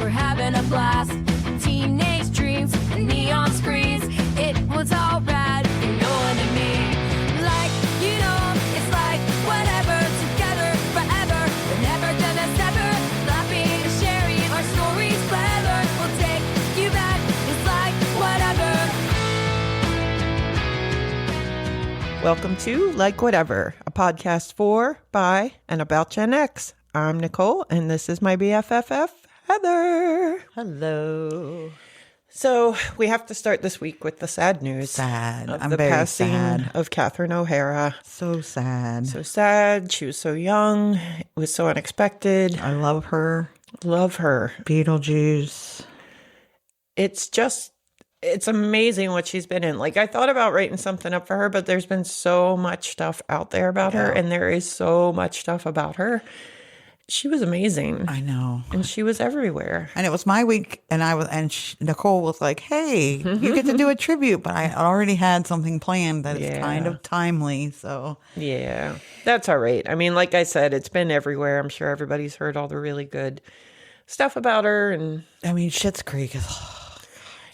were having a blast. Teenage dreams and neon screens. It was all bad and no one to me. Like, you know, it's like whatever, together forever. We're never gonna sever. Laughing, sharing our stories clever. We'll take you back. It's like whatever. Welcome to Like Whatever, a podcast for, by, and about Gen X. I'm Nicole, and this is my BFFF, Heather. Hello. So we have to start this week with the sad news. Sad. Of I'm the very passing sad. of Catherine O'Hara. So sad. So sad. She was so young. It was so unexpected. I love her. Love her. Beetlejuice. It's amazing what she's been in. Like, I thought about writing something up for her, but there's been so much stuff out there about her, and there is so much stuff about her. She was amazing. I know. And she was everywhere. And it was my week, and Nicole was like, "Hey, you get to do a tribute," but I already had something planned that is kind of timely. So yeah, that's all right. I mean, like I said, it's been everywhere. I'm sure everybody's heard all the really good stuff about her, and I mean, Schitt's Creek is.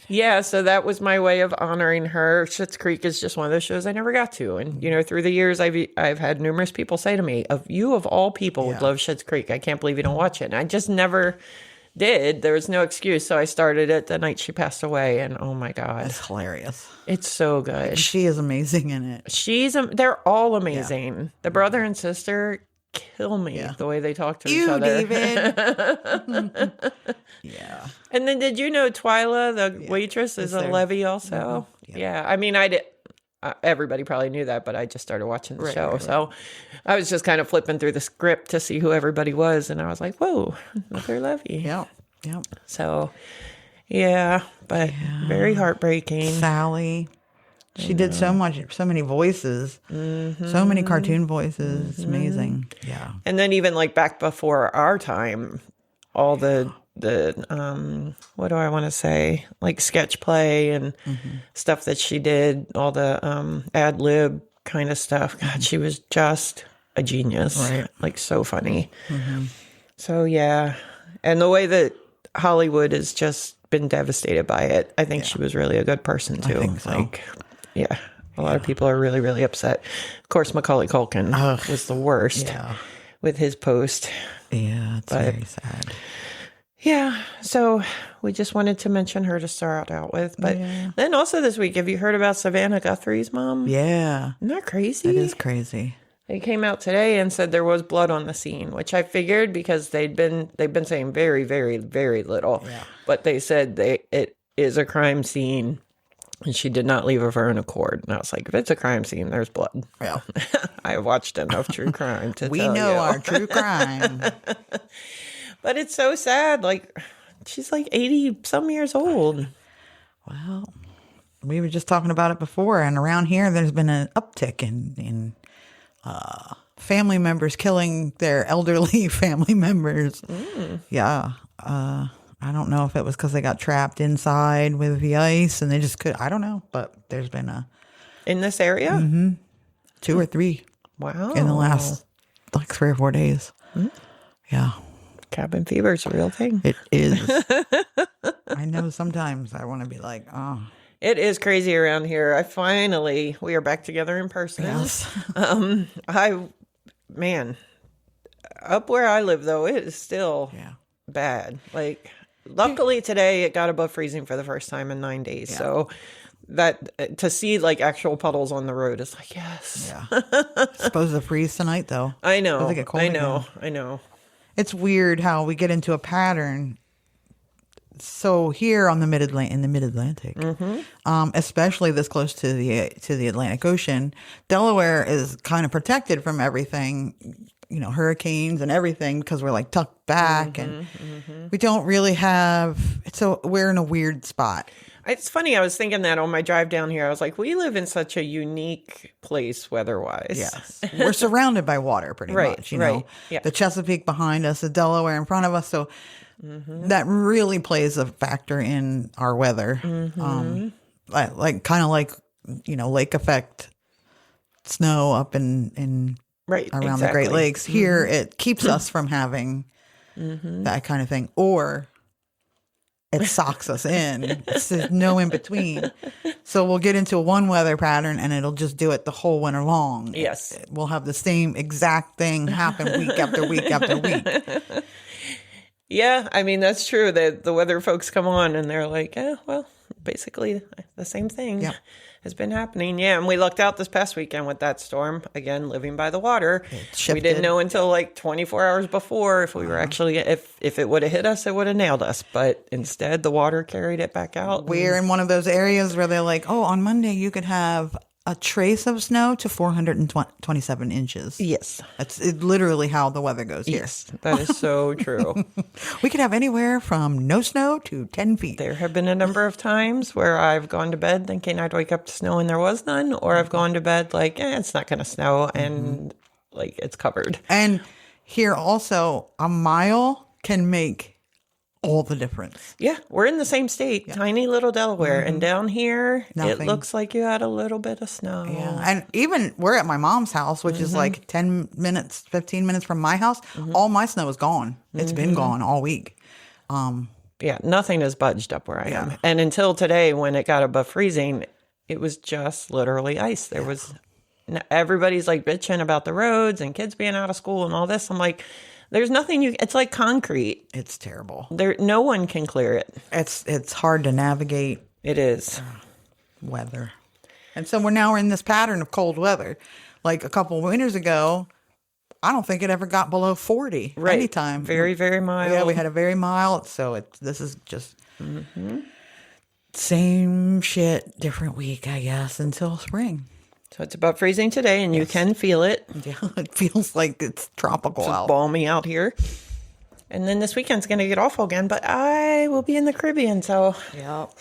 Yeah, so that was my way of honoring her. Schitt's Creek is just one of those shows I never got to. And, you know, through the years, I've had numerous people say to me, you of all people would love Schitt's Creek. I can't believe you don't watch it. And I just never did. There was no excuse. So I started it the night she passed away. And oh my God. It's hilarious. It's so good. She is amazing in it. They're all amazing. Yeah. The brother and sister kill me the way they talk to each other. David. Yeah. And then did you know Twyla, the waitress, is a Levy also? Yeah. I mean, I did. Everybody probably knew that, but I just started watching the show. Right. So I was just kind of flipping through the script to see who everybody was. And I was like, whoa, another Levy. Yeah. So, yeah, but very heartbreaking. Sally. She did so many voices, so many cartoon voices. It's amazing. Yeah. And then even like back before our time, all the what do I want to say? Like sketch play and stuff that she did, all the ad lib kind of stuff. God, she was just a genius. Right. Like so funny. So yeah. And the way that Hollywood has just been devastated by it, I think she was really a good person too. I think so. Like, yeah, a lot of people are really, really upset. Of course, Macaulay Culkin was the worst with his post. Yeah, it's very sad. Yeah, so we just wanted to mention her to start out with. But then also this week, have you heard about Savannah Guthrie's mom? Yeah. Isn't that crazy? It is crazy. They came out today and said there was blood on the scene, which I figured because they've been saying very, very, very little. Yeah. But they said it is a crime scene. And she did not leave of her own accord. And I was like, if it's a crime scene, there's blood. Yeah. I watched enough true crime to we tell know you. Our true crime. But it's so sad. Like, she's like 80-some years old. Well, we were just talking about it before. And around here, there's been an uptick in family members killing their elderly family members. Yeah. I don't know if it was because they got trapped inside with the ice and they just could. I don't know, but there's been in this area, 2 or 3. Wow, in the last like 3 or 4 days. Yeah, cabin fever is a real thing. It is. I know. Sometimes I want to be like, oh. It is crazy around here. We are back together in person. Yes. Up where I live though, it is still bad. Like. Luckily today it got above freezing for the first time in 9 days. Yeah. So that to see like actual puddles on the road is like, yes. Yeah. Supposed to freeze tonight though. I know. I know. It's weird how we get into a pattern. So here on the mid-Atlantic, especially this close to the Atlantic Ocean, Delaware is kind of protected from everything. You know, hurricanes and everything because we're like tucked back and we don't really have. So we're in a weird spot. It's funny. I was thinking that on my drive down here. I was like, we live in such a unique place weather-wise. Yes. We're surrounded by water pretty much. You know, the Chesapeake behind us, the Delaware in front of us. So that really plays a factor in our weather. Like kind of like, you know, lake effect snow up in around the Great Lakes. Here, it keeps us from having that kind of thing. Or it socks us in. There's no in between. So we'll get into one weather pattern and it'll just do it the whole winter long. Yes. We'll have the same exact thing happen week after week after week. Yeah, I mean, that's true. The weather folks come on and they're like, well, basically the same thing has been happening. Yeah, and we lucked out this past weekend with that storm. Again, living by the water. We didn't know until like 24 hours before if we were actually, if it would have hit us, it would have nailed us. But instead, the water carried it back out. We're in one of those areas where they're like, oh, on Monday you could have a trace of snow to 427 inches. Yes. That's literally how the weather goes here. Yes, that is so true. We could have anywhere from no snow to 10 feet. There have been a number of times where I've gone to bed thinking I'd wake up to snow and there was none, or I've gone to bed like, it's not going to snow, and like it's covered. And here also, a mile can make all the difference. Yeah, we're in the same state, tiny little Delaware, and down here, Nothing. it looks like you had a little bit of snow. Yeah. And even we're at my mom's house, which is like 10 minutes, 15 minutes from my house. All my snow is gone. It's been gone all week. Yeah, nothing has budged up where I am. And until today, when it got above freezing, it was just literally ice. There was, everybody's like bitching about the roads and kids being out of school and all this. I'm like, there's nothing it's like concrete. It's terrible. No one can clear it. It's hard to navigate. It is. Weather. And so we're in this pattern of cold weather. Like a couple winters ago, I don't think it ever got below 40 anytime. Very, very mild. Yeah, we had a very mild. So this is just same shit, different week, I guess, until spring. So it's about freezing today, and you can feel it. Yeah, it feels like it's tropical It's out. balmy out here. And then this weekend's going to get awful again, but I will be in the Caribbean, so... Yep.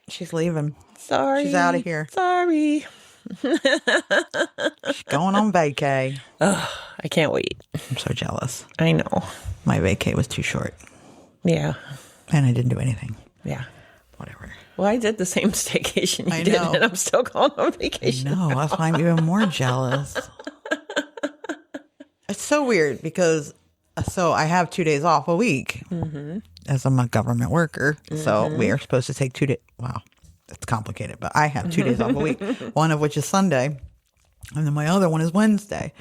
She's leaving. Sorry. She's out of here. Sorry. She's going on vacay. I can't wait. I'm so jealous. I know. My vacay was too short. Yeah. And I didn't do anything. Yeah. Whatever. Well, I did the same staycation you I did, know. and I'm still going on vacation. No, that's why I'm even more jealous. It's so weird because I have 2 days off a week as I'm a government worker. So we are supposed to take 2 days. Wow, it's complicated, but I have 2 days off a week, one of which is Sunday. And then my other one is Wednesday.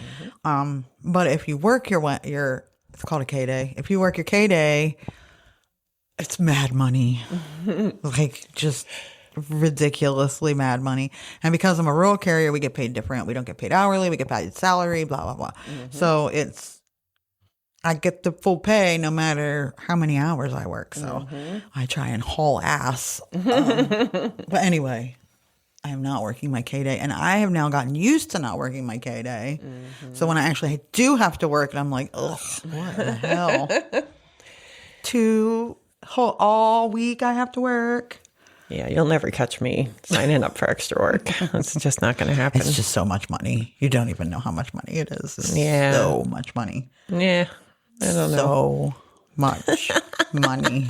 But if you work your it's called a K day. If you work your K day, it's mad money, like just ridiculously mad money. And because I'm a rural carrier, we get paid different. We don't get paid hourly. We get paid salary, blah, blah, blah. So I get the full pay no matter how many hours I work. So I try and haul ass. But anyway, I am not working my K day. And I have now gotten used to not working my K day. So when I actually do have to work, and I'm like, ugh, what the hell? All week I have to work. Yeah, you'll never catch me signing up for extra work. It's just not going to happen. It's just so much money. You don't even know how much money it is. It's Yeah. so much money. Yeah, I don't know. So much money.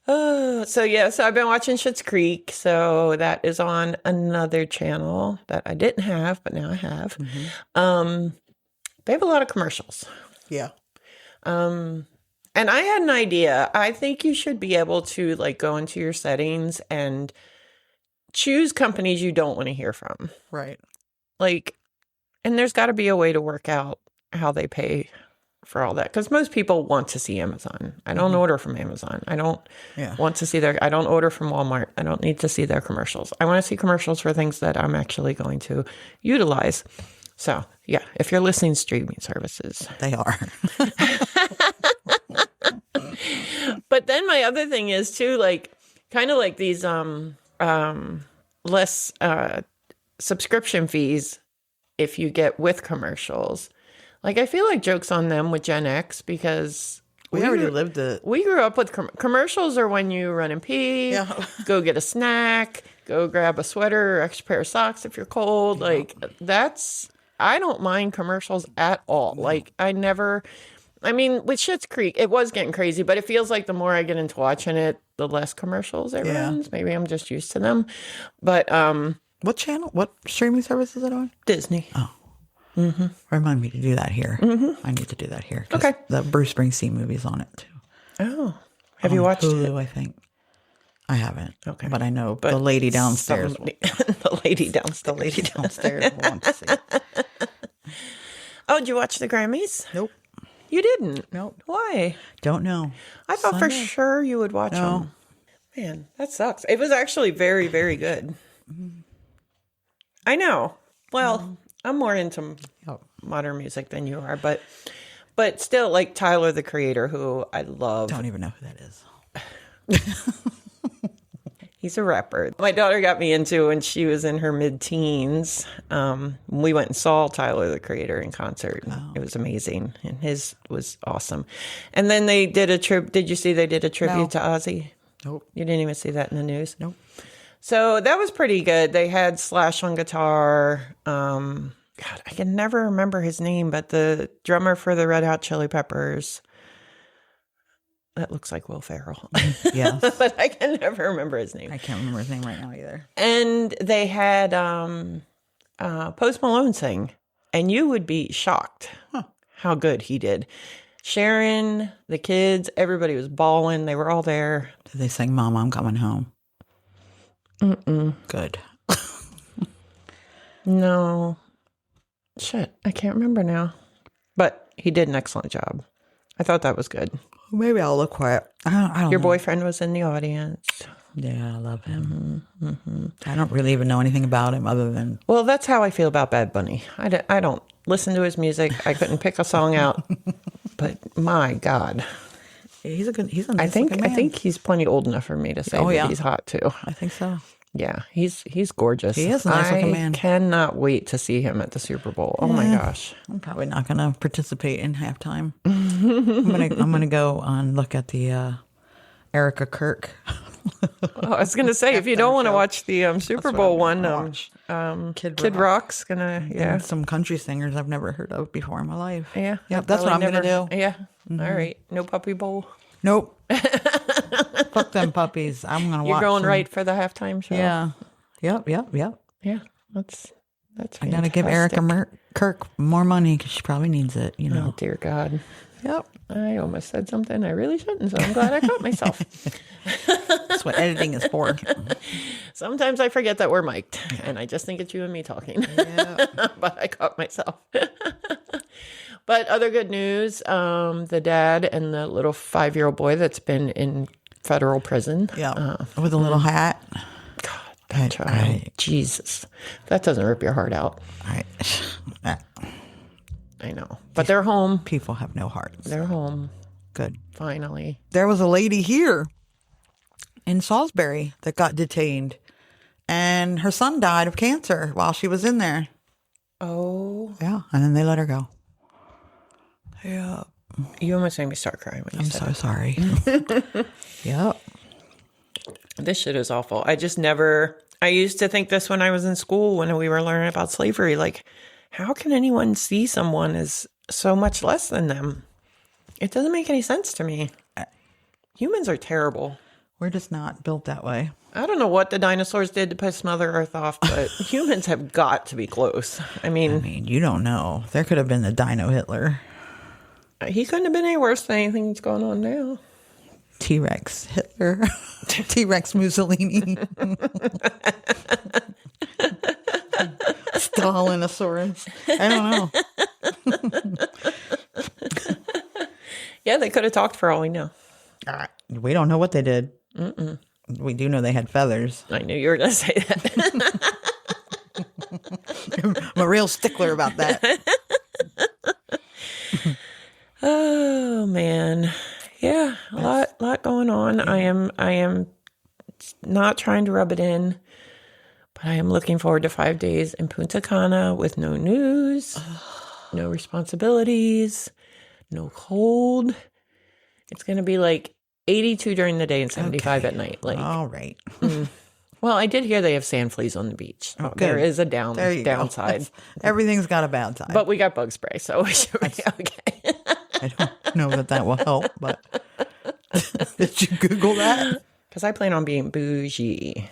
So I've been watching Schitt's Creek. So that is on another channel that I didn't have, but now I have. They have a lot of commercials. Yeah. And I had an idea. I think you should be able to like go into your settings and choose companies you don't want to hear from. Right. Like, and there's got to be a way to work out how they pay for all that. Because most people want to see Amazon. I don't order from Amazon. I don't want to see I don't order from Walmart. I don't need to see their commercials. I want to see commercials for things that I'm actually going to utilize. So, yeah, if you're listening to streaming services. They are. But then my other thing is too, like, kind of like these less subscription fees if you get with commercials. Like, I feel like joke's on them with Gen X because We already lived it. we grew up with commercials are when you run and pee, go get a snack, go grab a sweater or extra pair of socks if you're cold. Like, I don't mind commercials at all. Like, with Schitt's Creek, it was getting crazy, but it feels like the more I get into watching it, the less commercials it runs. Maybe I'm just used to them. But What channel? What streaming service is it on? Disney. Oh. Remind me to do that here. I need to do that here. 'Cause Okay. The Bruce Springsteen movie's on it, too. Oh. Have you watched Hulu, it? I think. I haven't. Okay. But I know the lady downstairs. The lady downstairs wants to see it. Oh, did you watch the Grammys? Nope. You didn't? Nope. Why? Don't know. I thought for Sunday. sure you would watch No. them. Man, that sucks. It was actually very, very good. I know. Well, I'm more into modern music than you are, but still, like Tyler, the Creator, who I love. Don't even know who that is. He's a rapper. My daughter got me into when she was in her mid-teens. We went and saw Tyler, the Creator, in concert. It was amazing, and his was awesome. And then they did a trip. Did you see they did a tribute to Ozzy? Nope. You didn't even see that in the news? Nope. So that was pretty good. They had Slash on guitar. God, I can never remember his name, but the drummer for the Red Hot Chili Peppers. That looks like Will Ferrell. Yes. But I can never remember his name. I can't remember his name right now either. And they had Post Malone sing, and you would be shocked how good he did. Sharon, the kids, everybody was bawling. They were all there. Did they sing Mama, I'm Coming Home? Good. No. Shit, I can't remember now. But he did an excellent job. I thought that was good. Maybe I'll look for it. I don't Your know. boyfriend was in the audience. Yeah, I love him. I don't really even know anything about him other than... Well, that's how I feel about Bad Bunny. I don't listen to his music. I couldn't pick a song out. But my God. He's a I nice looking man. think he's plenty old enough for me to say that he's hot too. I think so. Yeah, he's gorgeous. He is a nice looking man. I cannot wait to see him at the Super Bowl. Oh my gosh. I'm probably not going to participate in halftime. I'm gonna go and look at the Erica Kirk. Oh, I was gonna say if you don't want to watch the Super Bowl one, Kid Rock's gonna and some country singers I've never heard of before in my life. Yeah. Yep, that's what I'm gonna do. Yeah. All right. No Puppy Bowl. Nope. Fuck them puppies. I'm gonna watch. You're going them. right for the halftime show. Yeah. Yep. Yeah. That's I gotta give Erica Kirk more money because she probably needs it. You know. Oh dear God. Yep. I almost said something I really shouldn't, so I'm glad I caught myself. That's what editing is for. Sometimes I forget that we're mic'd, and I just think it's you and me talking. Yeah. But I caught myself. But other good news, the dad and the little 5-year-old boy that's been in federal prison. Yeah. With a little hat. God, that child. Jesus. That doesn't rip your heart out. I know. But they're home. People have no hearts. They're home. Good. Finally. There was a lady here in Salisbury that got detained, and her son died of cancer while she was in there. Oh. Yeah, and then they let her go. Yeah. You almost made me start crying when you I'm said so sorry. Yep. this shit is awful. I used to think this when I was in school when we were learning about slavery. Like, how can anyone see someone as so much less than them? It doesn't make any sense to me. Humans are terrible. We're just not built that way. I don't know what the dinosaurs did to piss Mother Earth off, but humans have got to be close. I mean, you don't know. There could have been the Dino Hitler. He couldn't have been any worse than anything that's going on now. T-Rex Hitler. T-Rex Mussolini. Stalinosaurus. I don't know. Yeah, they could have talked for all we know. We don't know what they did. Mm-mm. We do know they had feathers. I knew you were going to say that. I'm a real stickler about that. Oh man, yeah, a lot going on. Yeah. I am not trying to rub it in, but I am looking forward to 5 days in Punta Cana with no news, no responsibilities, no cold. It's going to be like 82 during the day and 75 at night. Like, all right. Well, I did hear they have sand fleas on the beach. Oh, there is a downside. Everything's got a bad side. But we got bug spray, so we should be okay. I don't know that will help, but did you Google that? Because I plan on being bougie.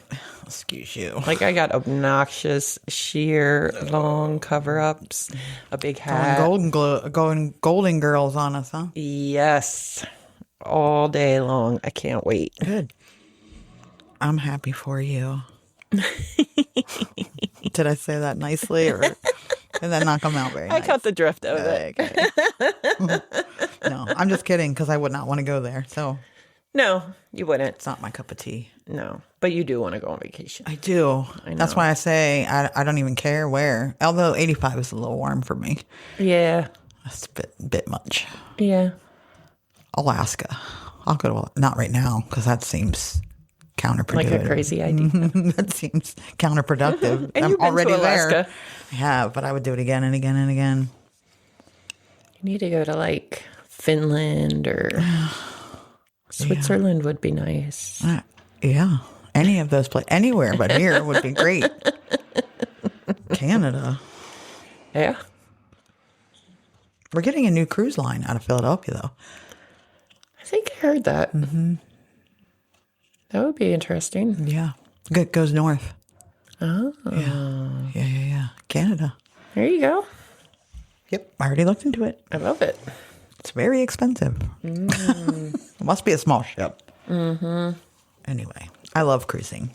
Excuse you. Like I got obnoxious, sheer, long cover-ups, a big hat. Going golden girls on us, huh? Yes. All day long. I can't wait. Good. I'm happy for you. Did I say that nicely, or did that not come out very nice? I caught the drift of it. Okay. No, I'm just kidding, because I would not want to go there. So No, you wouldn't. it's not my cup of tea. No, but you do want to go on vacation. I do. I know. That's why I say I don't even care where. Although 85 is a little warm for me. Yeah. That's a bit much. Yeah. Alaska. I'll go to, not right now, because that seems counterproductive. Like a crazy idea. That seems counterproductive. And I'm you've been already to Alaska. there. I have, but I would do it again and again and again. You need to go to like Finland or Switzerland would be nice. Yeah. Any of those places, anywhere but here would be great. Canada. Yeah. We're getting a new cruise line out of Philadelphia, though. I think I heard that. Mm-hmm. That would be interesting. Yeah. It goes north. Oh. Yeah. Canada. There you go. Yep. I already looked into it. I love it. It's very expensive. It must be a small ship. Mm-hmm. Anyway, I love cruising.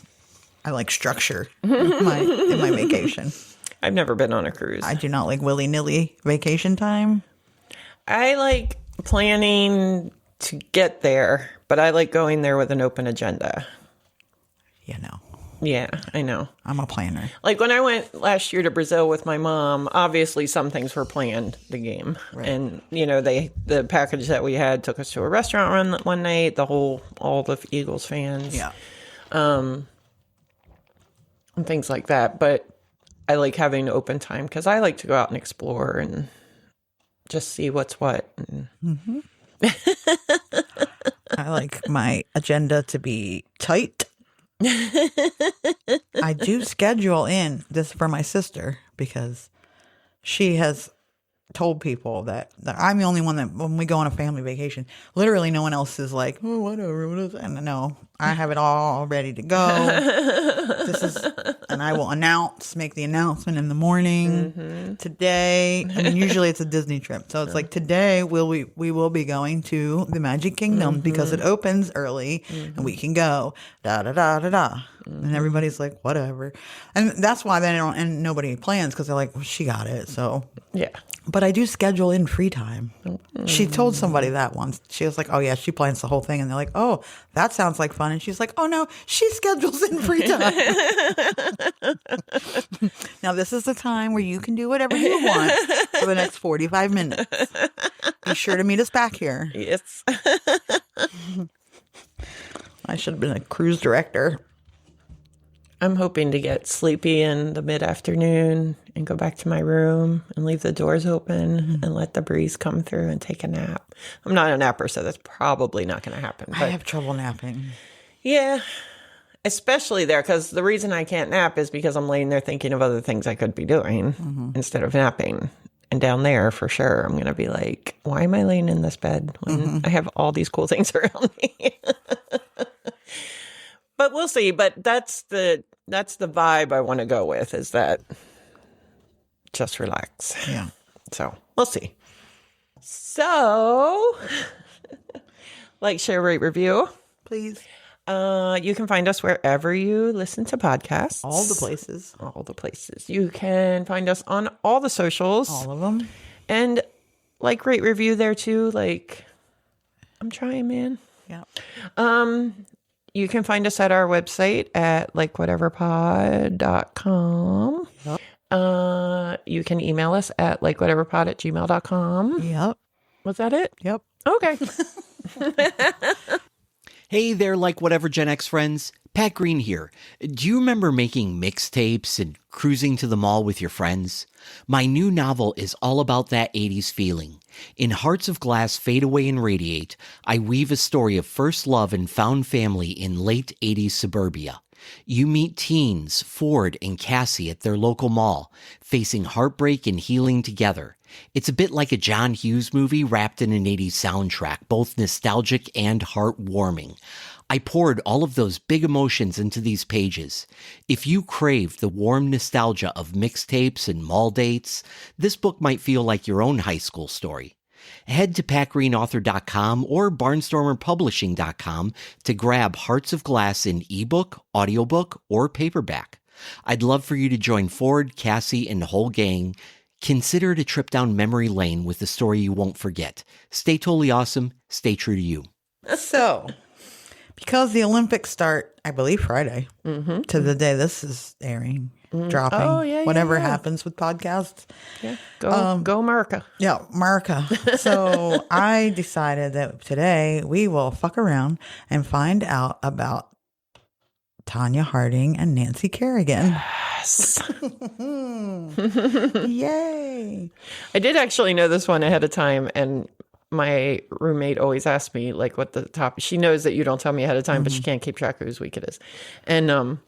I like structure in my vacation. I've never been on a cruise. I do not like willy-nilly vacation time. I like planning to get there, but I like going there with an open agenda. You know, Yeah, I know. I'm a planner. Like when I went last year to Brazil with my mom, obviously some things were planned, the game. Right. And, you know, the package that we had took us to a restaurant run one night, all the Eagles fans. Yeah. And things like that. But I like having open time because I like to go out and explore and just see what's what. Mm-hmm. I like my agenda to be tight. I do schedule in this for my sister because she has told people that I'm the only one that when we go on a family vacation, literally no one else is like, oh, whatever, what is that? And no, I have it all ready to go. And I will make the announcement in the morning. Mm-hmm. Today, I mean, usually it's a Disney trip. So it's like today we will be going to the Magic Kingdom because it opens early and we can go da da da da da. And everybody's like, whatever. And that's why and nobody plans because they're like, well, she got it. So Yeah. But I do schedule in free time. She told somebody that once. She was like, oh, yeah, she plans the whole thing. And they're like, oh, that sounds like fun. And she's like, oh, no, she schedules in free time. Now, this is the time where you can do whatever you want for the next 45 minutes. Be sure to meet us back here. Yes. I should have been a cruise director. I'm hoping to get sleepy in the mid-afternoon and go back to my room and leave the doors open and let the breeze come through and take a nap. I'm not a napper, so that's probably not going to happen. But I have trouble napping. yeah, especially there, because the reason I can't nap is because I'm laying there thinking of other things I could be doing instead of napping. And down there, for sure, I'm going to be like, why am I laying in this bed when I have all these cool things around me? But we'll see. But that's the vibe I want to go with, is that just relax. Yeah. So we'll see. So, like, share, rate, review. Please. You can find us wherever you listen to podcasts. All the places. All the places. You can find us on all the socials. All of them. And like, rate, review there too. Like, I'm trying, man. Yeah. You can find us at our website at likewhateverpod.com. Yep. You can email us at likewhateverpod@gmail.com. Yep. Was that it? Yep. Okay. Hey there, Like Whatever Gen X friends. Pat Green here. Do you remember making mixtapes and cruising to the mall with your friends? My new novel is all about that 80s feeling. In Hearts of Glass Fade Away and Radiate, I weave a story of first love and found family in late 80s suburbia. You meet teens, Ford and Cassie, at their local mall, facing heartbreak and healing together. It's a bit like a John Hughes movie wrapped in an 80s soundtrack, both nostalgic and heartwarming. I poured all of those big emotions into these pages. If you crave the warm nostalgia of mixtapes and mall dates, this book might feel like your own high school story. Head to patgreenauthor.com or barnstormerpublishing.com to grab Hearts of Glass in ebook, audiobook, or paperback. I'd love for you to join Ford, Cassie, and the whole gang. Consider it a trip down memory lane with a story you won't forget. Stay totally awesome. Stay true to you. So, because the Olympics start, I believe, Friday to the day this is airing, dropping, whatever happens with podcasts. Yeah. Go America. Yeah, America. So I decided that today we will fuck around and find out about Tonya Harding and Nancy Kerrigan. Yes. Yay. I did actually know this one ahead of time, and my roommate always asks me like what the topic. She knows that you don't tell me ahead of time, but she can't keep track of whose week it is. And I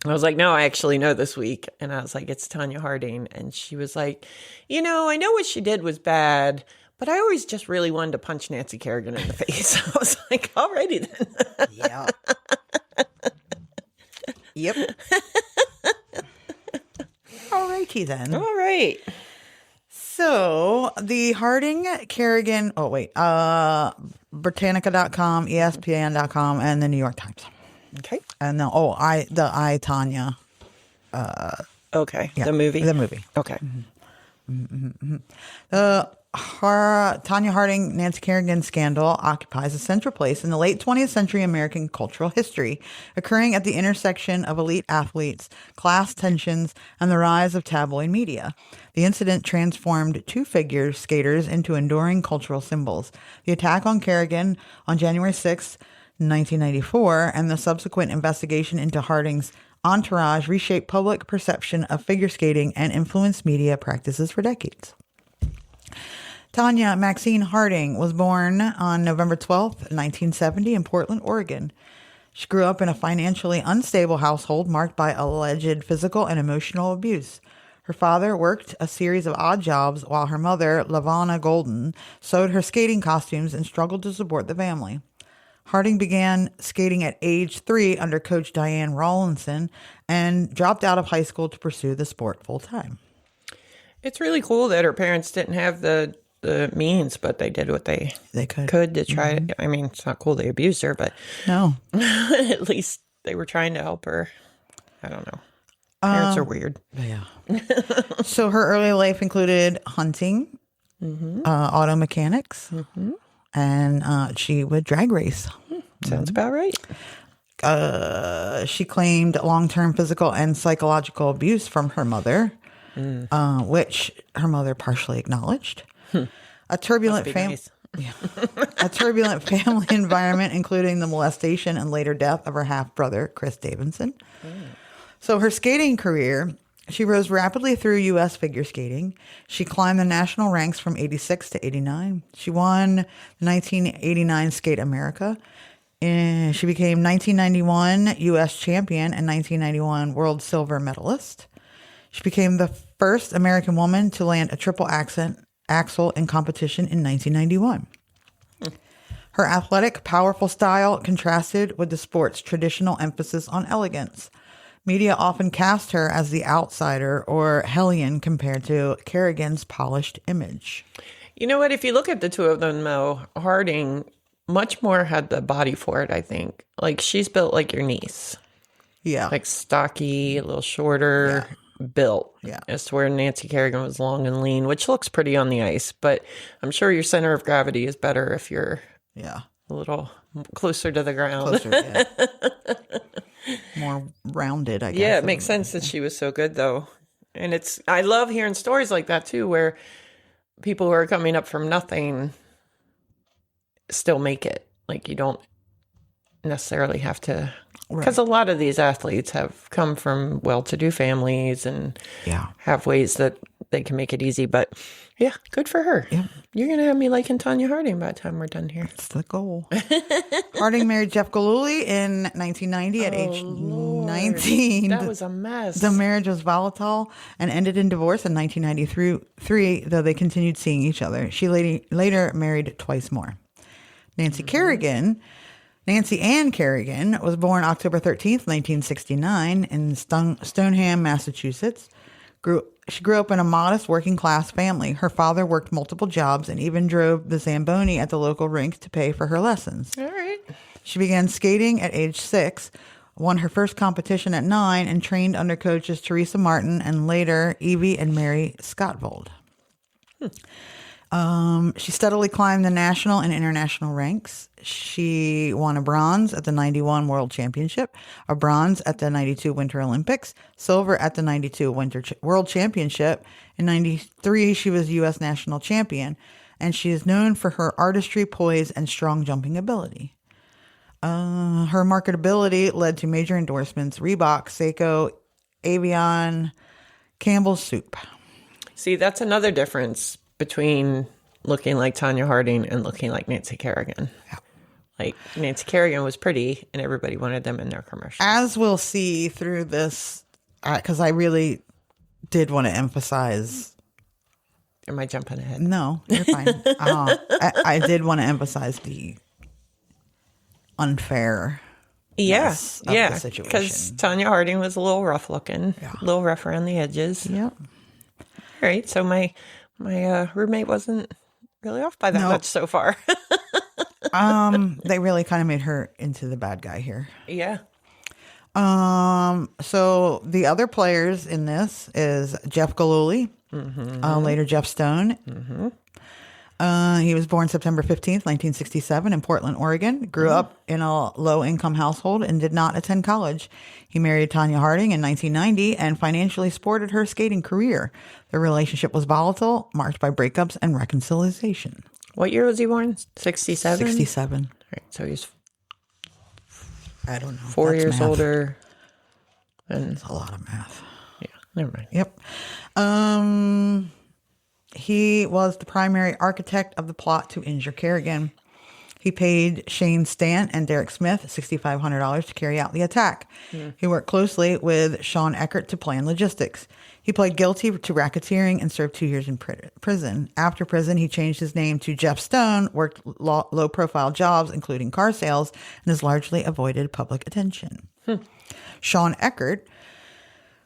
was like, no, I actually know this week. And I was like, it's Tonya Harding. And she was like, I know what she did was bad, but I always just really wanted to punch Nancy Kerrigan in the face. I was like, alrighty then. Yeah. Yep. Alrighty then. All right. So the Harding Kerrigan, Britannica.com, ESPN.com, and the New York Times. Okay. And Tonya. Okay. Yeah, The movie? The movie. Okay. Tonya Harding, Nancy Kerrigan scandal occupies a central place in the late 20th century American cultural history, occurring at the intersection of elite athletes, class tensions, and the rise of tabloid media. The incident transformed two skaters into enduring cultural symbols. The attack on Kerrigan on January 6, 1994, and the subsequent investigation into Harding's entourage reshaped public perception of figure skating and influenced media practices for decades. Tonya Maxine Harding was born on November 12, 1970 in Portland, Oregon. She grew up in a financially unstable household marked by alleged physical and emotional abuse. Her father worked a series of odd jobs while her mother, Lavana Golden, sewed her skating costumes and struggled to support the family. Harding began skating at age 3 under coach Diane Rawlinson and dropped out of high school to pursue the sport full time. It's really cool that her parents didn't have the means, but they did what they could to try. I mean, it's not cool they abused her, but no, at least they were trying to help her. I don't know. Parents are weird. Yeah. So her early life included hunting, auto mechanics, and she would drag race. Sounds about right. She claimed long-term physical and psychological abuse from her mother, which her mother partially acknowledged. A turbulent family environment, including the molestation and later death of her half-brother, Chris Davidson. So her skating career, she rose rapidly through U.S. figure skating. She climbed the national ranks from 86 to 89. She won the 1989 Skate America. And she became 1991 U.S. champion and 1991 world silver medalist. She became the first American woman to land a triple axel in competition in 1991. Her athletic, powerful style contrasted with the sport's traditional emphasis on elegance. Media often cast her as the outsider or hellion compared to Kerrigan's polished image. You know what? If you look at the two of them, though, Harding much more had the body for it, I think. Like, she's built like your niece. Yeah. Like stocky, a little shorter, built. Yeah. As to where Nancy Kerrigan was long and lean, which looks pretty on the ice. But I'm sure your center of gravity is better if you're a little closer to the ground. More rounded, I guess. Yeah, it makes sense that she was so good, though. And I love hearing stories like that, too, where people who are coming up from nothing still make it. Like, you don't necessarily have to, because a lot of these athletes have come from well-to-do families and have ways that they can make it easy. But yeah, good for her. Yeah. You're going to have me liking Tonya Harding by the time we're done here. That's the goal. Harding married Jeff Gillooly in 1990 at age 19. That was a mess. The marriage was volatile and ended in divorce in 1993, though they continued seeing each other. She later married twice more. Nancy Kerrigan Nancy Ann Kerrigan was born October 13th, 1969 in Stoneham, Massachusetts. She grew up in a modest working-class family. Her father worked multiple jobs and even drove the Zamboni at the local rink to pay for her lessons. All right. She began skating at age 6, won her first competition at 9, and trained under coaches Teresa Martin and later Evie and Mary Scottvold. She steadily climbed the national and international ranks. She won a bronze at the 91 World Championship, a bronze at the 92 Winter Olympics, silver at the 92 World Championship. In 93, she was U.S. national champion, and she is known for her artistry, poise, and strong jumping ability. Her marketability led to major endorsements: Reebok, Seiko, Avion, Campbell's Soup. See, that's another difference between looking like Tonya Harding and looking like Nancy Kerrigan. Yeah. Like, Nancy Kerrigan was pretty, and everybody wanted them in their commercials. As we'll see through this, because I really did want to emphasize. Am I jumping ahead? No, you're fine. I did want to emphasize the unfair. Yeah, the situation. because Tonya Harding was a little rough looking, a little rough around the edges. Yep. All right, so my roommate wasn't really off by that much so far. They really kind of made her into the bad guy here. Yeah. So the other players in this is Jeff Gillooly, later Jeff Stone. He was born September 15th, 1967 in Portland, Oregon. Grew up in a low-income household and did not attend college. He married Tonya Harding in 1990 and financially supported her skating career. Their relationship was volatile, marked by breakups and reconciliation. What year was he born? 67? 67. All right, so he's I don't know. 4 That's years math. older. And That's a lot of math. yeah, never mind. Yep. He was the primary architect of the plot to injure Kerrigan. He paid Shane Stant and Derek Smith $6,500 to carry out the attack. He worked closely with Shawn Eckardt to plan logistics. He pled guilty to racketeering and served 2 years in prison. After prison, he changed his name to Jeff Stone, worked low-profile jobs, including car sales, and has largely avoided public attention. Shawn Eckardt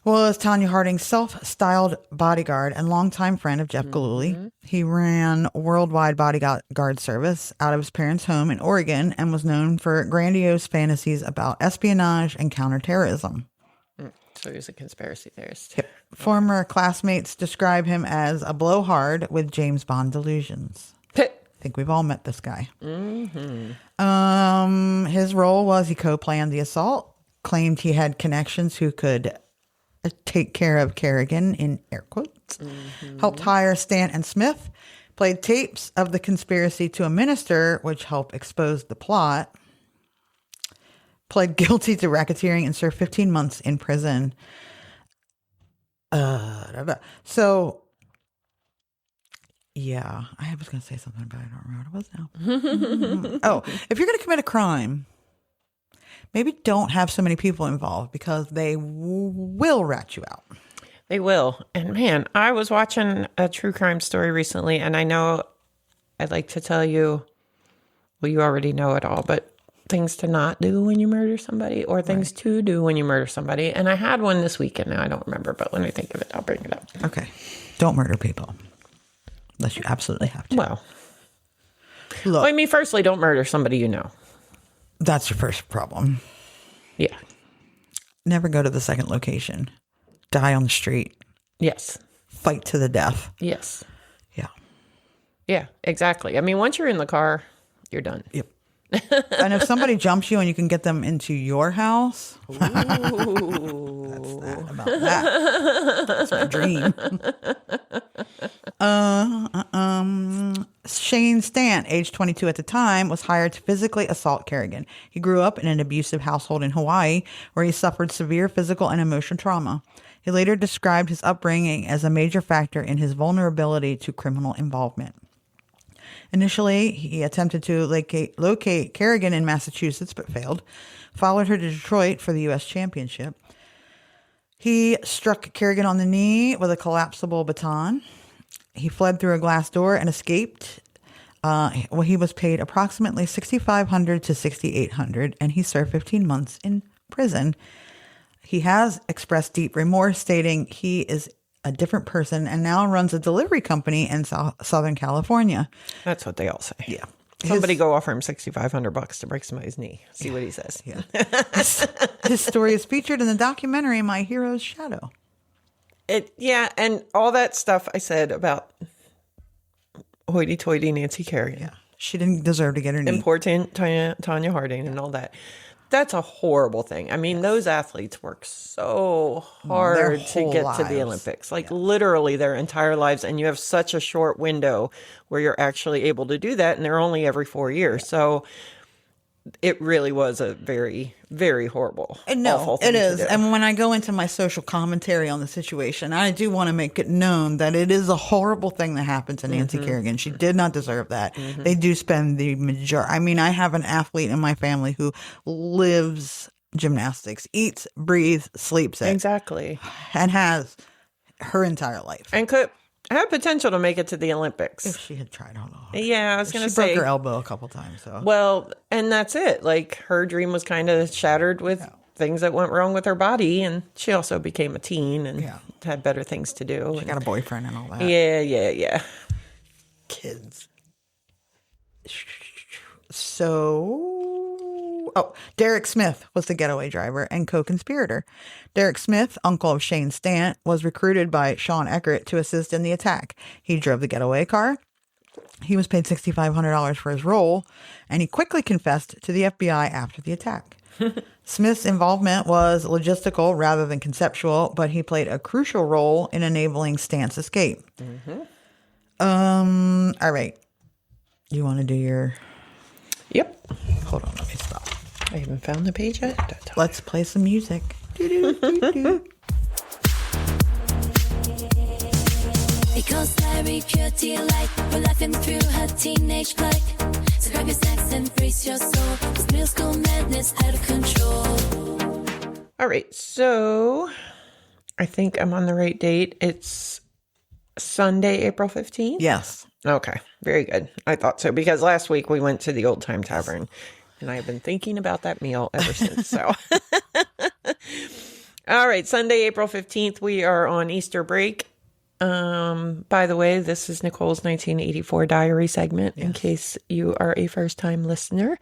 was Tonya Harding's self-styled bodyguard and longtime friend of Jeff Gillooly. He ran worldwide bodyguard service out of his parents' home in Oregon and was known for grandiose fantasies about espionage and counterterrorism. So he was a conspiracy theorist. Yep. Former classmates describe him as a blowhard with James Bond delusions. I think we've all met this guy. His role was he co-planned the assault, claimed he had connections who could take care of Kerrigan, in air quotes, helped hire Stant and Smith, played tapes of the conspiracy to a minister, which helped expose the plot, pled guilty to racketeering and served 15 months in prison. So, yeah, I was going to say something, but I don't remember what it was now. Oh, if you're going to commit a crime, maybe don't have so many people involved because they will rat you out. They will. And man, I was watching a true crime story recently, and I know I'd like to tell you, well, you already know it all, but things to not do when you murder somebody or things to do when you murder somebody. And I had one this weekend. Now I don't remember, but when I think of it, I'll bring it up. Okay. Don't murder people unless you absolutely have to. Well, Look, I mean, firstly, don't murder somebody you know. that's your first problem. Yeah. Never go to the second location. Die on the street. Yes. Fight to the death. Yes. Yeah. Yeah, exactly. I mean, once you're in the car, you're done. Yep. And if somebody jumps you and you can get them into your house, that's that about that. That's my dream. Shane Stant, age 22 at the time, was hired to physically assault Kerrigan. He grew up in an abusive household in Hawaii where he suffered severe physical and emotional trauma. He later described his upbringing as a major factor in his vulnerability to criminal involvement. Initially, he attempted to locate Kerrigan in Massachusetts, but failed. Followed her to Detroit for the U.S. Championship. He struck Kerrigan on the knee with a collapsible baton. He fled through a glass door and escaped. Well, he was paid approximately $6,500 to $6,800, and he served 15 months in prison. He has expressed deep remorse, stating he is a different person and now runs a delivery company in Southern California. That's what they all say. Yeah. Somebody go offer him $6,500 to break somebody's knee. See what he says. Yeah. His story is featured in the documentary My Hero's Shadow. And all that stuff I said about hoity-toity Nancy Kerrigan. Yeah. She didn't deserve to get her knee. Important Tonya Harding and all that. That's a horrible thing. I mean, those athletes work so hard to get to the Olympics. Like literally their entire lives. And you have such a short window where you're actually able to do that. And they're only every 4 years. So it really was a very, very horrible, awful thing it is. to do. And when I go into my social commentary on the situation, I do want to make it known that it is a horrible thing that happened to Nancy Kerrigan. She did not deserve that. They do spend the majority. I mean, I have an athlete in my family who lives gymnastics, eats, breathes, sleeps it. Exactly. And has her entire life. And could have potential to make it to the Olympics. If she had tried, hold on. Yeah, I was going to She say. broke her elbow a couple times. So. Well, and that's it. Like her dream was kind of shattered with things that went wrong with her body. And she also became a teen and had better things to do. She got a boyfriend and all that. Yeah. Kids. Derek Smith was the getaway driver and co-conspirator. Derek Smith, uncle of Shane Stant, was recruited by Shawn Eckardt to assist in the attack. He drove the getaway car. He was paid $6,500 for his role, and he quickly confessed to the FBI after the attack. Smith's involvement was logistical rather than conceptual, but he played a crucial role in enabling Stant's escape. All right. You want to do your... Yep. Hold on, let me stop. I haven't found the page yet. Let's play some music. Do-do-do-do. Because Larry cured to your light, we're laughing through her teenage plight. So grab your snacks and brace your soul. This middle school madness out of control. All right. So I think I'm on the right date. It's Sunday, April 15th? Yes. Okay. Very good. I thought so because last week we went to the Old Time Tavern and I've been thinking about that meal ever since. So, all right. Sunday, April 15th. We are on Easter break. By the way, this is Nicole's 1984 diary segment in case you are a first time listener.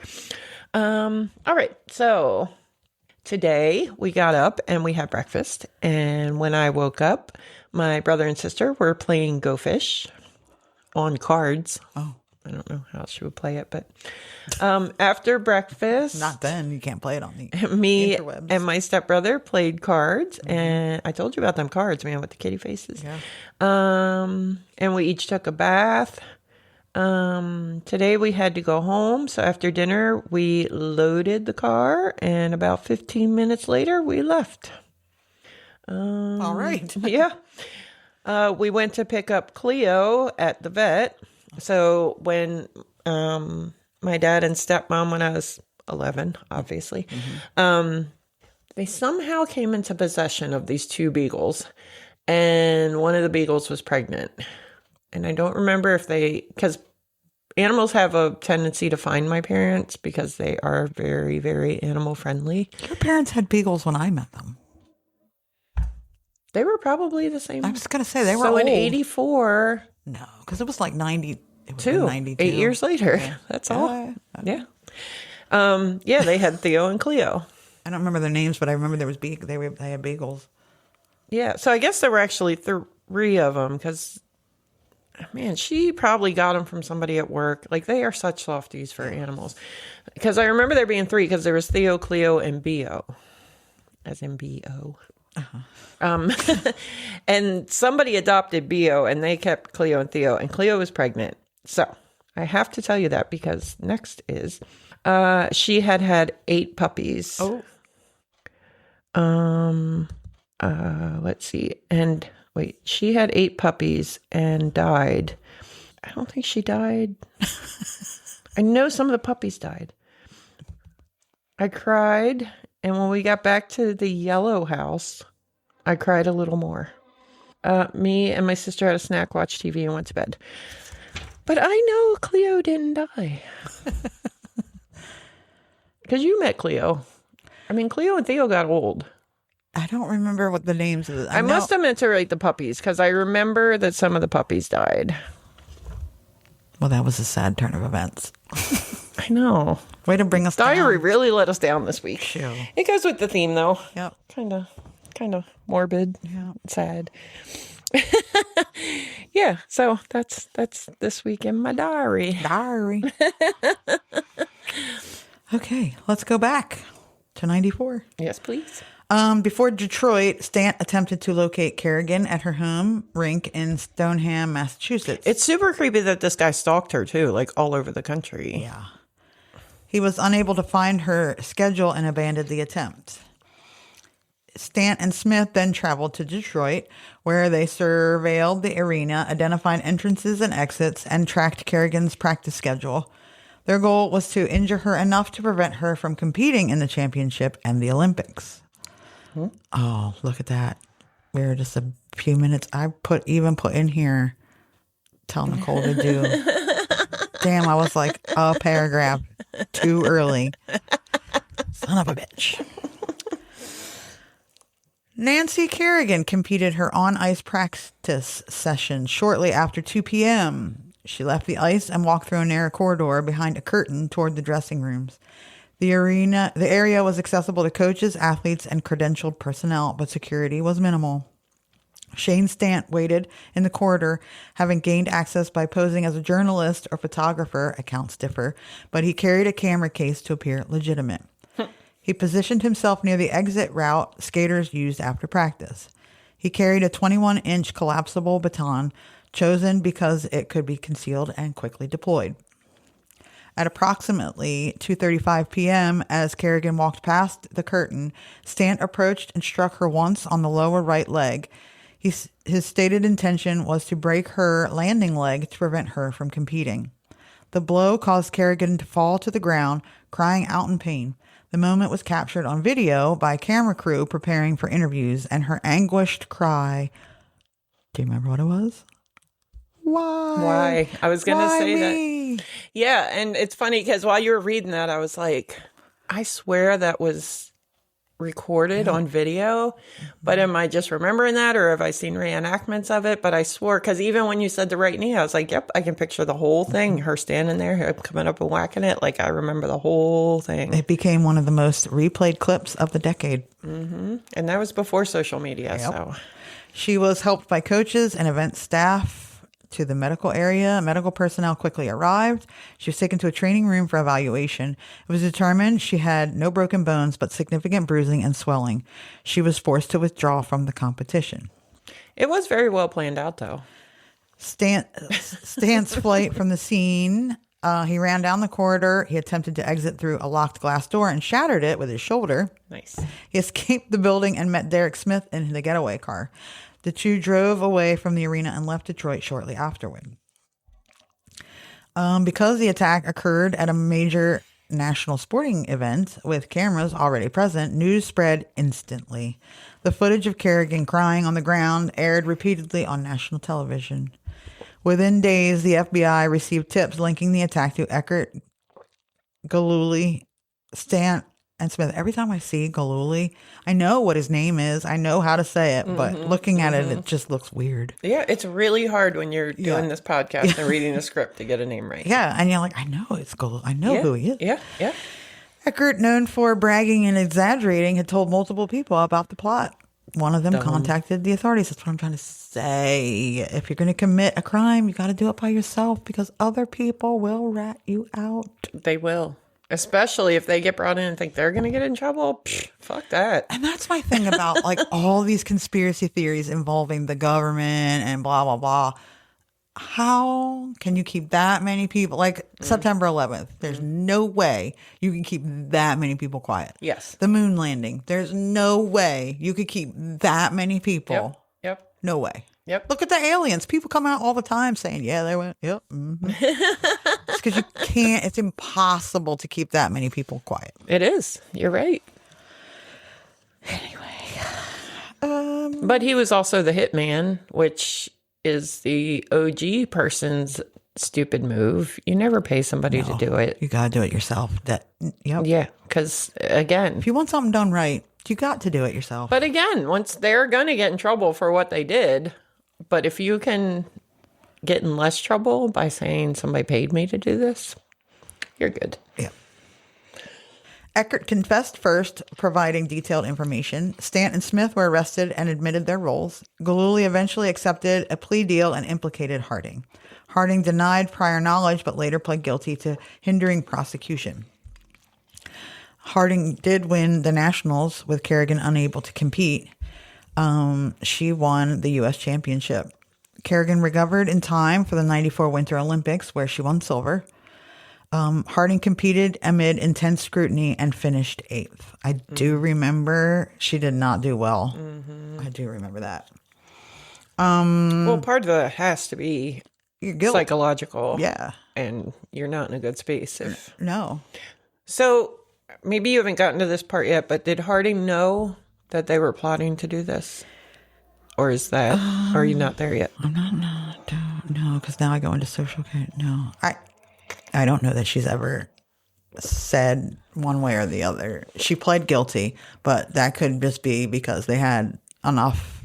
All right. So today we got up and we had breakfast. And when I woke up, my brother and sister were playing Go Fish on cards. Oh. I don't know how she would play it, but after breakfast, Not then. You can't play it on the me interwebs. and my stepbrother played cards, and I told you about them cards, man, with the kitty faces. Yeah. And we each took a bath. Today we had to go home, so after dinner we loaded the car, and about 15 minutes later we left. All right. Yeah. We went to pick up Cleo at the vet. So when my dad and stepmom, when I was 11, obviously, they somehow came into possession of these two beagles. And one of the beagles was pregnant. And I don't remember if because animals have a tendency to find my parents because they are very, very animal friendly. Your parents had beagles when I met them. They were probably the same. I was going to say they were so old. in 84. No, because it was like 90. It was 92. 8 years later. Yeah. That's all. Yeah. Yeah. They had Theo and Cleo. I don't remember their names, but I remember they had beagles. Yeah. So I guess there were actually 3 of them because, man, she probably got them from somebody at work. Like they are such softies for animals. Because I remember there being 3 because there was Theo, Cleo, and Bo, as in B-O. And somebody adopted Bo and they kept Cleo and Theo, and Cleo was pregnant. So I have to tell you that because next is she had 8 puppies. Oh. Let's see. And wait, she had 8 puppies and died. I don't think she died. I know some of the puppies died. I cried. And when we got back to the yellow house, I cried a little more. Me and my sister had a snack, watched TV, and went to bed. But I know Cleo didn't die. Because you met Cleo. I mean, Cleo and Theo got old. I don't remember what the names of it. I must have meant to write the puppies because I remember that some of the puppies died. Well, that was a sad turn of events. I know. Way to bring us Diary down. really let us down this week. Sure. It goes with the theme, though. Yep. Kind of morbid. Yeah. Sad. Yeah. So that's this week in my diary. Okay, let's go back to 94. Yes, please. Before Detroit, Stant attempted to locate Kerrigan at her home rink in Stoneham, Massachusetts. It's super creepy that this guy stalked her too, like all over the country. Yeah. He was unable to find her schedule and abandoned the attempt. Stant and Smith then traveled to Detroit, where they surveilled the arena, identified entrances and exits, and tracked Kerrigan's practice schedule. Their goal was to injure her enough to prevent her from competing in the championship and the Olympics. Oh, look at that. We're just a few minutes. I put in here, tell Nicole to do. Damn, I was like a paragraph too early. Son of a bitch. Nancy Kerrigan competed her on-ice practice session shortly after 2 p.m. She left the ice and walked through a narrow corridor behind a curtain toward the dressing rooms. The area was accessible to coaches, athletes, and credentialed personnel, but security was minimal. Shane Stant waited in the corridor, having gained access by posing as a journalist or photographer. Accounts differ, but he carried a camera case to appear legitimate. He positioned himself near the exit route skaters used after practice. He carried a 21-inch collapsible baton, chosen because it could be concealed and quickly deployed. At approximately 2:35 p.m., as Kerrigan walked past the curtain, Stant approached and struck her once on the lower right leg. His stated intention was to break her landing leg to prevent her from competing. The blow caused Kerrigan to fall to the ground, crying out in pain. The moment was captured on video by camera crew preparing for interviews, and her anguished cry. Do you remember what it was? Why? I was going to say me? that. Yeah, and it's funny because while you were reading that, I was like, I swear that was recorded on video, but am I just remembering that, or have I seen reenactments of it? But I swore, because even when you said the right knee, I was like, yep, I can picture the whole thing, her standing there, her coming up and whacking it. Like, I remember the whole thing. It became one of the most replayed clips of the decade. Mm-hmm. And that was before social media. Yep. So she was helped by coaches and event staff to the medical area. Medical personnel quickly arrived. She was taken to a training room for evaluation. It was determined she had no broken bones, but significant bruising and swelling. She was forced to withdraw from the competition. it was very well planned out, though. Stant's flight from the scene. He ran down the corridor. He attempted to exit through a locked glass door and shattered it with his shoulder. Nice. He escaped the building and met Derek Smith in the getaway car. The two drove away from the arena and left Detroit shortly afterward. Because the attack occurred at a major national sporting event with cameras already present, news spread instantly. The footage of Kerrigan crying on the ground aired repeatedly on national television. Within days, the FBI received tips linking the attack to Eckardt, Gillooly, Stant, and Smith. Every time I see Gillooly, I know what his name is. I know how to say it, but looking at it, it just looks weird. Yeah, it's really hard when you're doing this podcast and reading a script to get a name right. Yeah, and you're like, I know it's Gillooly. I know who he is. Yeah. Eckardt, known for bragging and exaggerating, had told multiple people about the plot. One of them contacted the authorities. That's what I'm trying to say. If you're going to commit a crime, you got to do it by yourself, because other people will rat you out. They will. Especially if they get brought in and think they're going to get in trouble. Psh, fuck that. And that's my thing about like all these conspiracy theories involving the government and blah, blah, blah. How can you keep that many people? Like September 11th, there's no way you can keep that many people quiet. Yes. The moon landing, there's no way you could keep that many people. Yep. No way. Yep. Look at the aliens. People come out all the time saying, yeah, they went. Yep. Mm-hmm. It's because you can't, it's impossible to keep that many people quiet. It is. You're right. Anyway. But he was also the hitman, which is the OG person's stupid move. You never pay somebody to do it. You gotta do it yourself. Yep. Yeah, because again, If you want something done right, you got to do it yourself. but again, once they're gonna get in trouble for what they did, but if you can get in less trouble by saying somebody paid me to do this, you're good. Yeah. Eckardt confessed first, providing detailed information. Stant and Smith were arrested and admitted their roles. Gillooly eventually accepted a plea deal and implicated Harding. Harding denied prior knowledge, but later pled guilty to hindering prosecution. Harding did win the Nationals, with Kerrigan unable to compete. She won the U.S. Championship. Kerrigan recovered in time for the 94 Winter Olympics, where she won silver. Harding competed amid intense scrutiny and finished 8th. I do remember she did not do well. I do remember that. Well, part of that has to be Your guilt. psychological. Yeah. And you're not in a good space. No. So maybe you haven't gotten to this part yet, but did Harding know that they were plotting to do this? Or is that, are you not there yet? I'm not, no, because now I go into social care. No. I don't know that she's ever said one way or the other. She pled guilty, but that could just be because they had enough.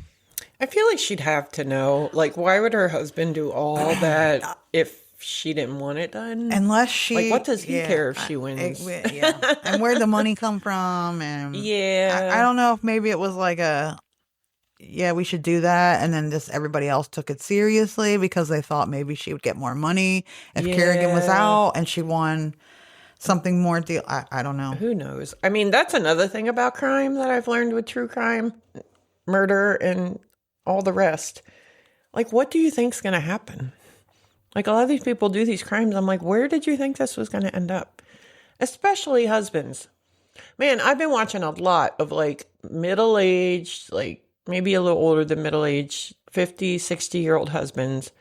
I feel like she'd have to know. Like, why would her husband do all that if she didn't want it done? Unless she... Like, what does he care if she wins? Yeah. And where'd the money come from? And Yeah. I don't know if maybe it was like we should do that. And then just everybody else took it seriously because they thought maybe she would get more money if Kerrigan was out and she won something more deal. I don't know. Who knows? I mean, that's another thing about crime that I've learned with true crime, murder, and all the rest. Like, what do you think's going to happen? Like, a lot of these people do these crimes. I'm like, where did you think this was going to end up? Especially husbands. Man, I've been watching a lot of, like, middle-aged, like, maybe a little older than middle-aged, 50, 60-year-old husbands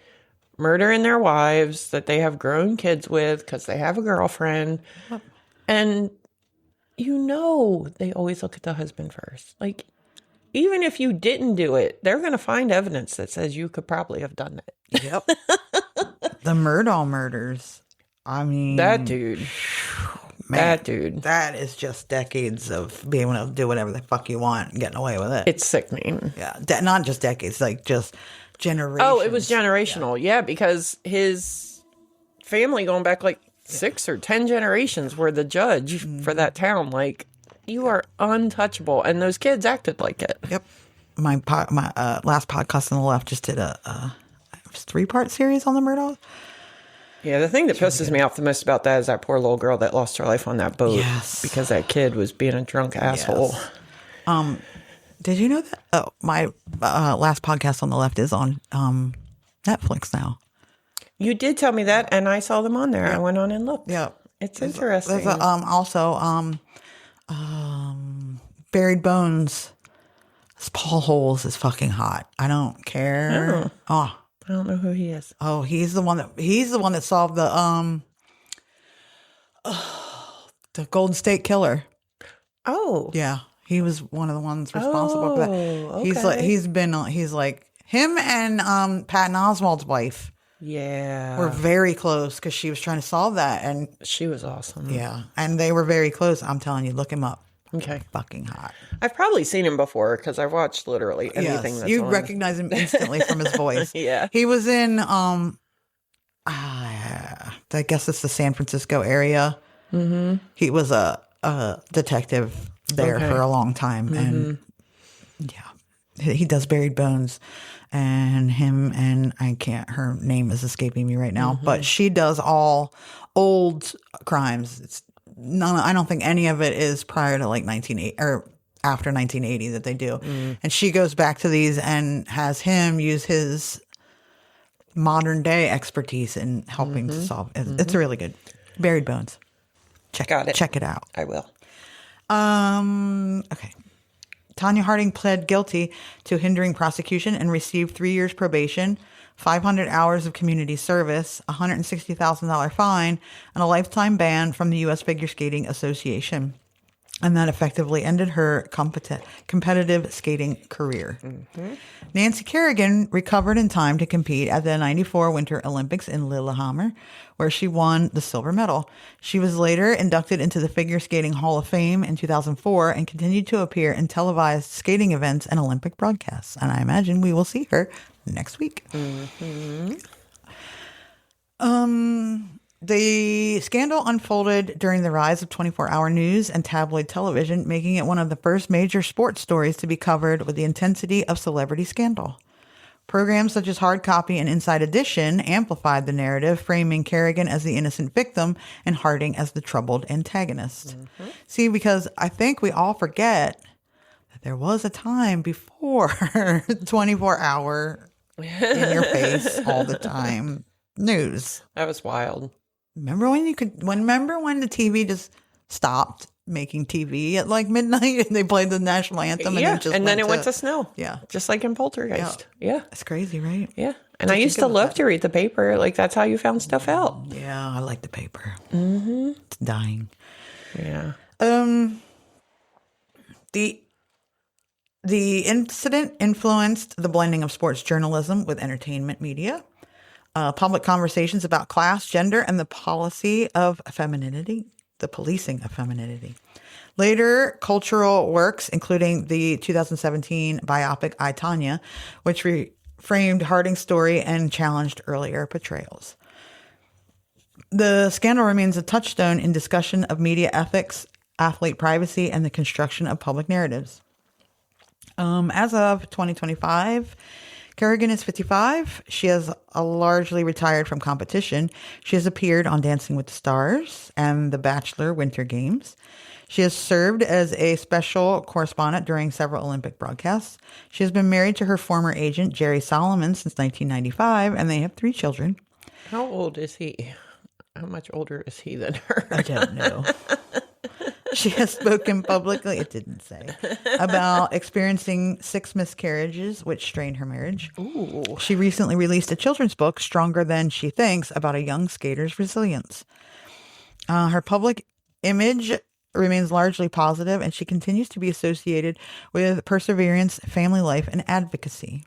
murdering their wives that they have grown kids with because they have a girlfriend. And you know they always look at the husband first. Like, even if you didn't do it, they're going to find evidence that says you could probably have done it. Yep. The Murdaugh murders. I mean... That dude. Man, that dude. That is just decades of being able to do whatever the fuck you want and getting away with it. It's sickening. Yeah. Not just decades, like just generations. Oh, it was generational. Yeah, because his family going back like 6 or 10 generations were the judge for that town. Like, you are untouchable. And those kids acted like it. Yep. My last podcast on the left just did a 3-part series on the Murdaughs. Yeah, the thing that pisses me off the most about that is that poor little girl that lost her life on that boat. Yes. Because that kid was being a drunk asshole. Yes. Did you know that? Oh, my last podcast on the left is on Netflix now. You did tell me that, and I saw them on there. I went on and looked. Yeah. It's interesting. There's also Buried Bones. This Paul Holes is fucking hot. I don't care. Oh. I don't know who he is. Oh, he's the one that solved the Golden State Killer. Oh. Yeah. He was one of the ones responsible for that. Okay. He's like him and Patton Oswalt's wife Yeah. were very close because she was trying to solve that, and She was awesome. yeah, and they were very close. I'm telling you, look him up. Okay. Fucking hot. I've probably seen him before because I've watched literally anything that's you on. recognize him instantly from his voice. Yeah. He was in I guess it's the San Francisco area. Mm-hmm. He was a detective there for a long time, and yeah, he does Buried Bones, and him and her name is escaping me right now, but she does all old crimes. It's none. I don't think any of it is prior to like 1980 or after 1980 that they do, and she goes back to these and has him use his modern day expertise in helping to solve. It's really good. Buried Bones. Got it. Check it out. I will. Okay. Tonya Harding pled guilty to hindering prosecution and received 3 years probation, 500 hours of community service, a $160,000 fine, and a lifetime ban from the U.S. Figure Skating Association. And that effectively ended her competitive skating career. Nancy Kerrigan recovered in time to compete at the 94 Winter Olympics in Lillehammer, where she won the silver medal. She was later inducted into the Figure Skating Hall of Fame in 2004 and continued to appear in televised skating events and Olympic broadcasts. And I imagine we will see her next week. The scandal unfolded during the rise of 24-hour news and tabloid television, making it one of the first major sports stories to be covered with the intensity of celebrity scandal. Programs such as Hard Copy and Inside Edition amplified the narrative, framing Kerrigan as the innocent victim and Harding as the troubled antagonist. See, because I think we all forget that there was a time before 24-hour in your face all the time news. That was wild. Remember when the TV just stopped making TV at like midnight and they played the national anthem? Yeah, and then it went to snow. Yeah. Just like in Poltergeist. Yeah. It's crazy, right? Yeah. And I used to love to read the paper. Like, that's how you found stuff out. Yeah, I like the paper. It's dying. Yeah. The incident influenced the blending of sports journalism with entertainment media, public conversations about class, gender, and the policing of femininity. Later, cultural works, including the 2017 biopic I, Tonya, which reframed Harding's story and challenged earlier portrayals. The scandal remains a touchstone in discussion of media ethics, athlete privacy, and the construction of public narratives. As of 2025, Kerrigan is 55. She has largely retired from competition. She has appeared on Dancing with the Stars and The Bachelor Winter Games. She has served as a special correspondent during several Olympic broadcasts. She has been married to her former agent, Jerry Solomon, since 1995, and they have 3 children. How old is he? How much older is he than her? I don't know. She has spoken publicly, it didn't say, about experiencing 6 miscarriages, which strained her marriage. Ooh. She recently released a children's book, Stronger Than She Thinks, about a young skater's resilience. Her public image remains largely positive, and she continues to be associated with perseverance, family life, and advocacy.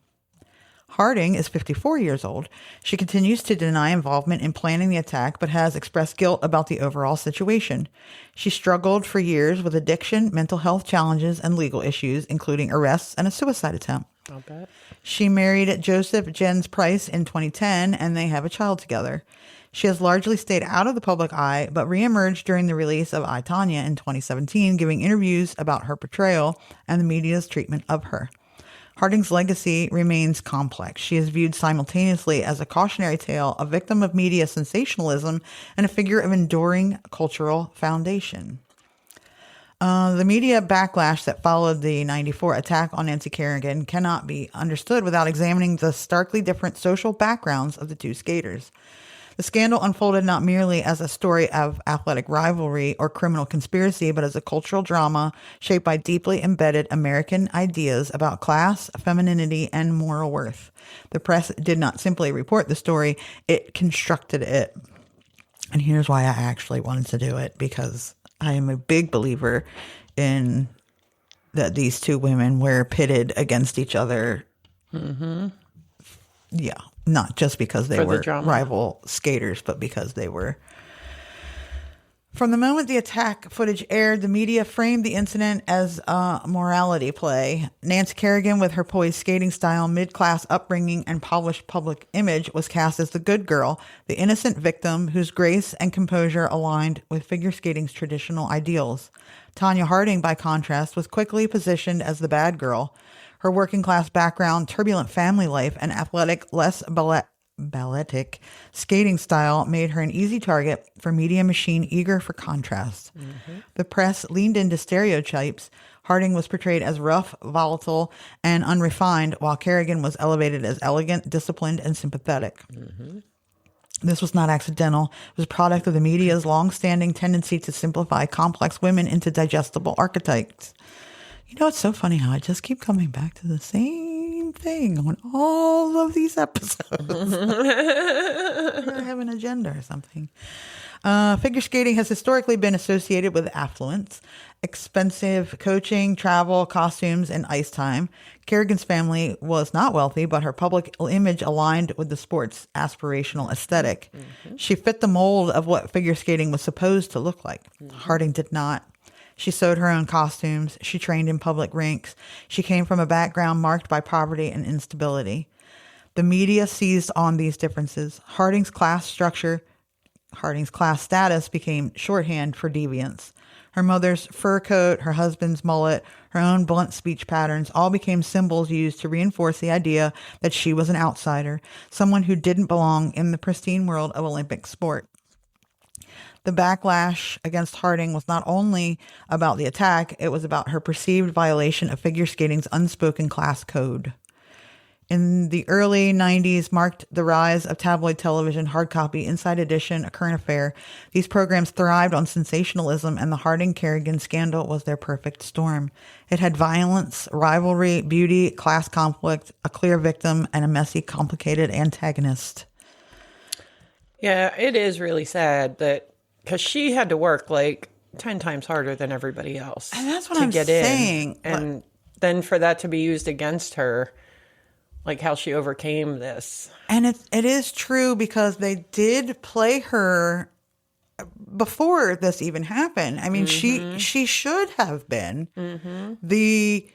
Harding is 54 years old. She continues to deny involvement in planning the attack, but has expressed guilt about the overall situation. She struggled for years with addiction, mental health challenges, and legal issues, including arrests and a suicide attempt. I'll bet. She married Joseph Jens Price in 2010, and they have a child together. She has largely stayed out of the public eye, but reemerged during the release of I, Tonya in 2017, giving interviews about her portrayal and the media's treatment of her. Harding's legacy remains complex. She is viewed simultaneously as a cautionary tale, a victim of media sensationalism, and a figure of enduring cultural foundation. The media backlash that followed the 94 attack on Nancy Kerrigan cannot be understood without examining the starkly different social backgrounds of the 2 skaters. The scandal unfolded not merely as a story of athletic rivalry or criminal conspiracy, but as a cultural drama shaped by deeply embedded American ideas about class, femininity, and moral worth. The press did not simply report the story, it constructed it. And here's why I actually wanted to do it, because I am a big believer in that these 2 women were pitted against each other. Mm-hmm. Yeah. Not just because they were rival skaters, but because they were. From the moment the attack footage aired, the media framed the incident as a morality play. Nancy Kerrigan, with her poised skating style, mid-class upbringing, and polished public image, was cast as the good girl, the innocent victim whose grace and composure aligned with figure skating's traditional ideals. Tonya Harding, by contrast, was quickly positioned as the bad girl. Her working-class background, turbulent family life, and athletic, less balletic skating style made her an easy target for media machine eager for contrast. Mm-hmm. The press leaned into stereotypes. Harding was portrayed as rough, volatile, and unrefined, while Kerrigan was elevated as elegant, disciplined, and sympathetic. Mm-hmm. This was not accidental. It was a product of the media's long-standing tendency to simplify complex women into digestible archetypes. You know, it's so funny how I just keep coming back to the same thing on all of these episodes. I have an agenda or something. Figure skating has historically been associated with affluence, expensive coaching, travel, costumes, and ice time. Kerrigan's family was not wealthy, but her public image aligned with the sport's aspirational aesthetic. She fit the mold of what figure skating was supposed to look like. Harding did not. She sewed her own costumes. She trained in public rinks. She came from a background marked by poverty and instability. The media seized on these differences. Harding's class status became shorthand for deviance. Her mother's fur coat, her husband's mullet, her own blunt speech patterns all became symbols used to reinforce the idea that she was an outsider, someone who didn't belong in the pristine world of Olympic sport. The backlash against Harding was not only about the attack, it was about her perceived violation of figure skating's unspoken class code. In the early 90s marked the rise of tabloid television, hard copy, Inside Edition, A Current Affair. These programs thrived on sensationalism, and the Harding-Kerrigan scandal was their perfect storm. It had violence, rivalry, beauty, class conflict, a clear victim, and a messy, complicated antagonist. Yeah, it is really sad that, because she had to work like 10 times harder than everybody else. And that's what to I'm get saying. in. And then for that to be used against her, like how she overcame this. And it is true, because they did play her before this even happened. I mean, she should have been the,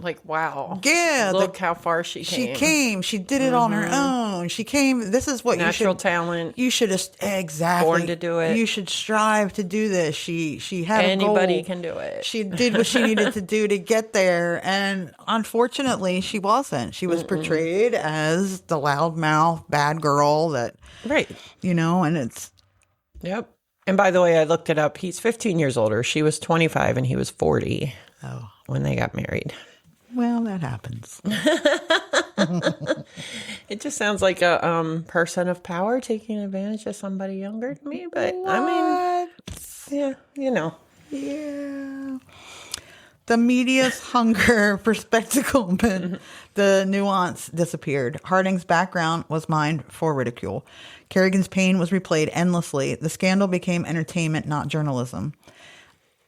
Like, wow. Yeah. Look how far she came. She came. She did it on her own. She came. This is what Natural talent. You should exactly. Born to do it. You should strive to do this. She had Anybody a goal. can do it. She did what she needed to do to get there. And unfortunately, she wasn't. She was portrayed as the loudmouth bad girl that, Right. and it's. Yep. And by the way, I looked it up. He's 15 years older. She was 25 and he was 40 when they got married. Well, that happens. It just sounds like a person of power taking advantage of somebody younger than me. But I mean, yeah, Yeah. The media's hunger for spectacle, but the nuance disappeared. Harding's background was mined for ridicule. Kerrigan's pain was replayed endlessly. The scandal became entertainment, not journalism.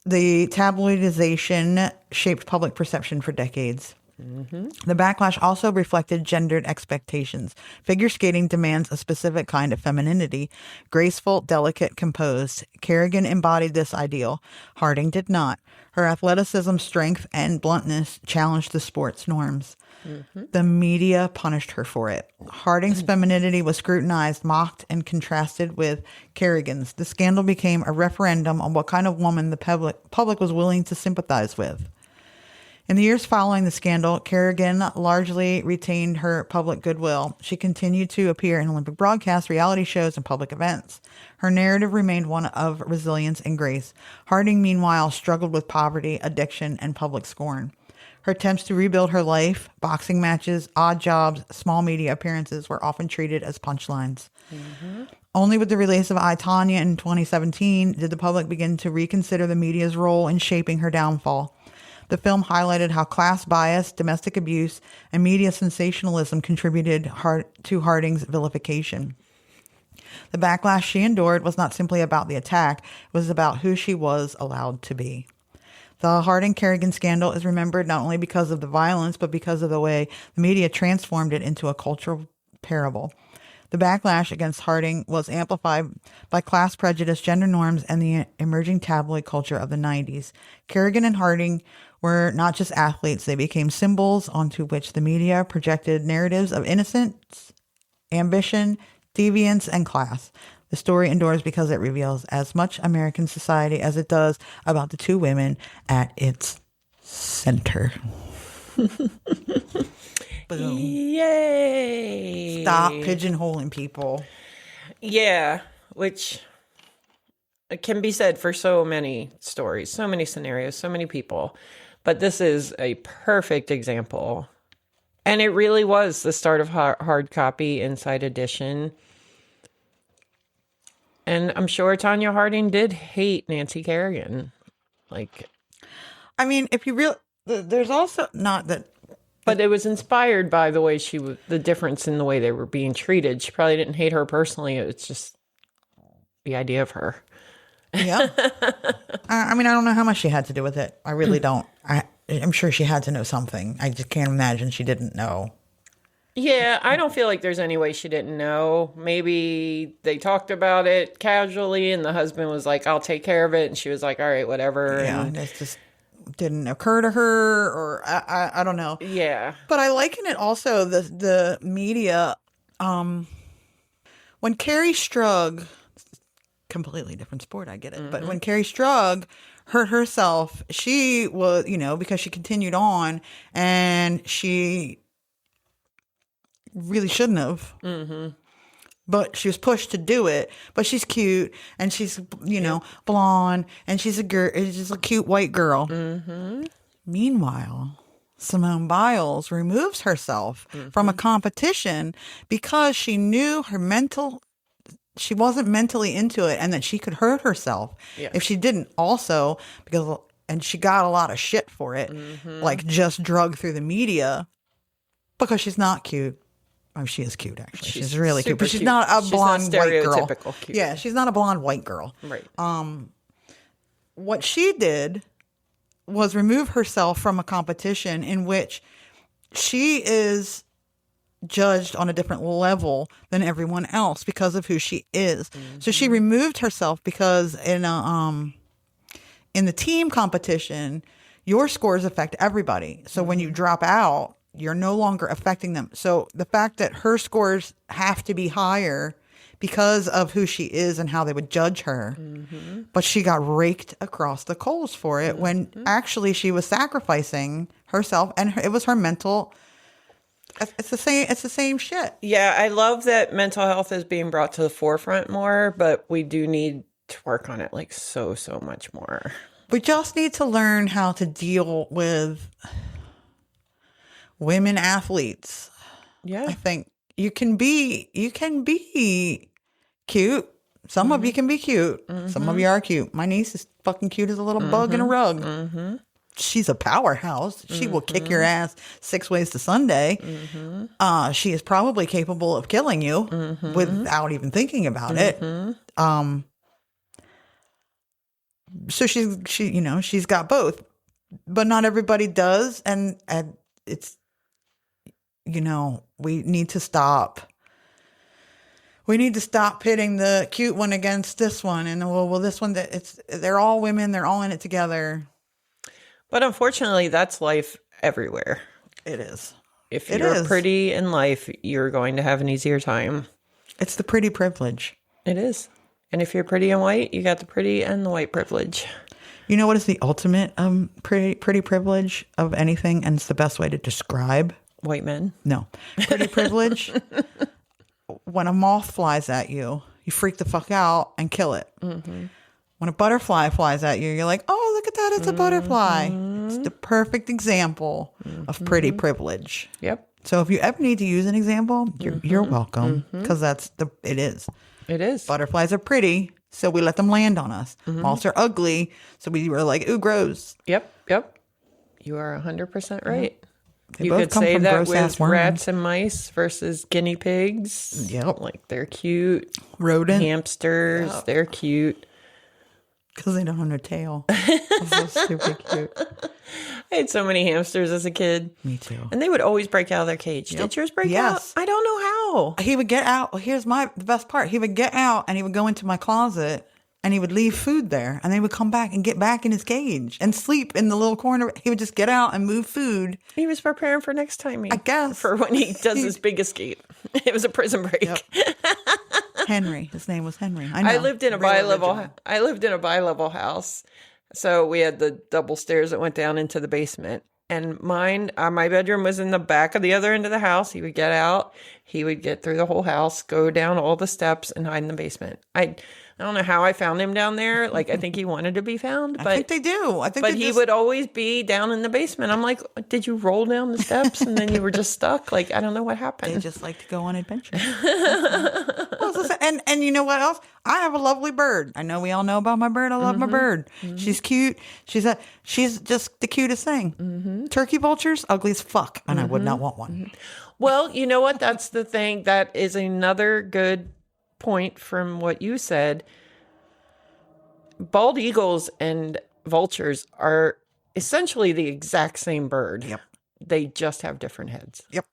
The tabloidization shaped public perception for decades. The backlash also reflected gendered expectations. Figure skating demands a specific kind of femininity, graceful, delicate, composed. Kerrigan embodied this ideal. Harding did not. Her athleticism, strength, and bluntness challenged the sport's norms. The media punished her for it. Harding's femininity was scrutinized, mocked, and contrasted with Kerrigan's. The scandal became a referendum on what kind of woman the public was willing to sympathize with. In the years following the scandal, Kerrigan largely retained her public goodwill. She continued to appear in Olympic broadcasts, reality shows, and public events. Her narrative remained one of resilience and grace. Harding, meanwhile, struggled with poverty, addiction, and public scorn. Her attempts to rebuild her life, boxing matches, odd jobs, small media appearances were often treated as punchlines. Only with the release of I, Tonya in 2017 did the public begin to reconsider the media's role in shaping her downfall. The film highlighted how class bias, domestic abuse, and media sensationalism contributed to Harding's vilification. The backlash she endured was not simply about the attack, it was about who she was allowed to be. The Harding-Kerrigan scandal is remembered not only because of the violence, but because of the way the media transformed it into a cultural parable. The backlash against Harding was amplified by class prejudice, gender norms, and the emerging tabloid culture of the 90s. Kerrigan and Harding were not just athletes, they became symbols onto which the media projected narratives of innocence, ambition, deviance, and class. The story endures because it reveals as much American society as it does about the two women at its center. Boom. Yay! Stop pigeonholing people. Yeah, which can be said for so many stories, so many scenarios, so many people. But this is a perfect example. And it really was the start of hard copy, Inside Edition. And I'm sure Tonya Harding did hate Nancy Kerrigan. I mean, if you really, there's also not that. But it was inspired by the way the difference in the way they were being treated. She probably didn't hate her personally. It's just the idea of her. Yeah. I mean, I don't know how much she had to do with it. I really don't. I'm sure she had to know something. I just can't imagine she didn't know. Yeah, I don't feel like there's any way she didn't know. Maybe they talked about it casually and the husband was like, I'll take care of it. And she was like, all right, whatever. Yeah, And it just didn't occur to her, or I don't know. yeah. But I liken it also, the media, when Carrie Strug, completely different sport, I get it. But when Carrie Strug hurt herself, she was, because she continued on and she really shouldn't have. But she was pushed to do it. But she's cute and she's, blonde and she's just a cute white girl. Meanwhile, Simone Biles removes herself from a competition because she knew she wasn't mentally into it and that she could hurt herself if she didn't also, and she got a lot of shit for it, like just drugged through the media because she's not cute. Oh, she is cute, actually. She's really cute, but she's not a blonde white girl. Cute. Yeah, she's not a blonde white girl. Right. What she did was remove herself from a competition in which she is judged on a different level than everyone else because of who she is. So she removed herself because in the team competition, your scores affect everybody. So when you drop out, you're no longer affecting them. So the fact that her scores have to be higher because of who she is and how they would judge her. But she got raked across the coals for it when actually she was sacrificing herself, and it was her mental. It's the same shit. Yeah, I love that mental health is being brought to the forefront more, but we do need to work on it like so much more. We just need to learn how to deal with women athletes. Yeah. I think you can be cute. Some of you can be cute. Some of you are cute. My niece is fucking cute as a little bug in a rug. She's a powerhouse. She will kick your ass 6 ways to Sunday. She is probably capable of killing you without even thinking about it. So she's got both, but not everybody does, and it's we need to stop. We need to stop pitting the cute one against this one, and well, this one they're all women, they're all in it together. But unfortunately, that's life everywhere. It is. If you're pretty in life, you're going to have an easier time. It's the pretty privilege. It is. And if you're pretty and white, you got the pretty and the white privilege. You know what is the ultimate pretty privilege of anything, and it's the best way to describe? White men? No. Pretty privilege, when a moth flies at you, you freak the fuck out and kill it. When a butterfly flies at you, you're like, oh, look at that, it's a butterfly. It's the perfect example of pretty privilege. Yep. So if you ever need to use an example, you're welcome, because it is. It is. Butterflies are pretty, so we let them land on us. Moths are ugly, so we were like, ooh, gross. Yep. You are 100% right. They you both could come say from that gross-ass with worms. rats and mice versus guinea pigs. Yep. Like, they're cute. Rodent. Hamsters, they're cute. Because they don't have no tail. That's so super cute. I had so many hamsters as a kid. Me too. And they would always break out of their cage. Yep. Did yours break Yes. out? I don't know how. He would get out. Well, here's the best part. He would get out and he would go into my closet and he would leave food there. And then he would come back and get back in his cage and sleep in the little corner. He would just get out and move food. He was preparing for next time. I guess. For when he does his big escape. It was a prison break. Yep. Henry. His name was Henry. I know. I lived in a bi-level house. So we had the double stairs that went down into the basement. And my bedroom was in the back of the other end of the house. He would get out. He would get through the whole house, go down all the steps, and hide in the basement. I don't know how I found him down there. Like, I think he wanted to be found. But I think they do. But he would always be down in the basement. I'm like, did you roll down the steps and then you were just stuck? Like, I don't know what happened. They just like to go on adventures. And you know what else? I have a lovely bird. I know we all know about my bird. I love my bird. She's cute. She's just the cutest thing. Turkey vultures, ugly as fuck, and I would not want one. Well, you know what? That's the thing. That is another good point from what you said. bald eagles and vultures are essentially the exact same bird. Yep. They just have different heads. Yep.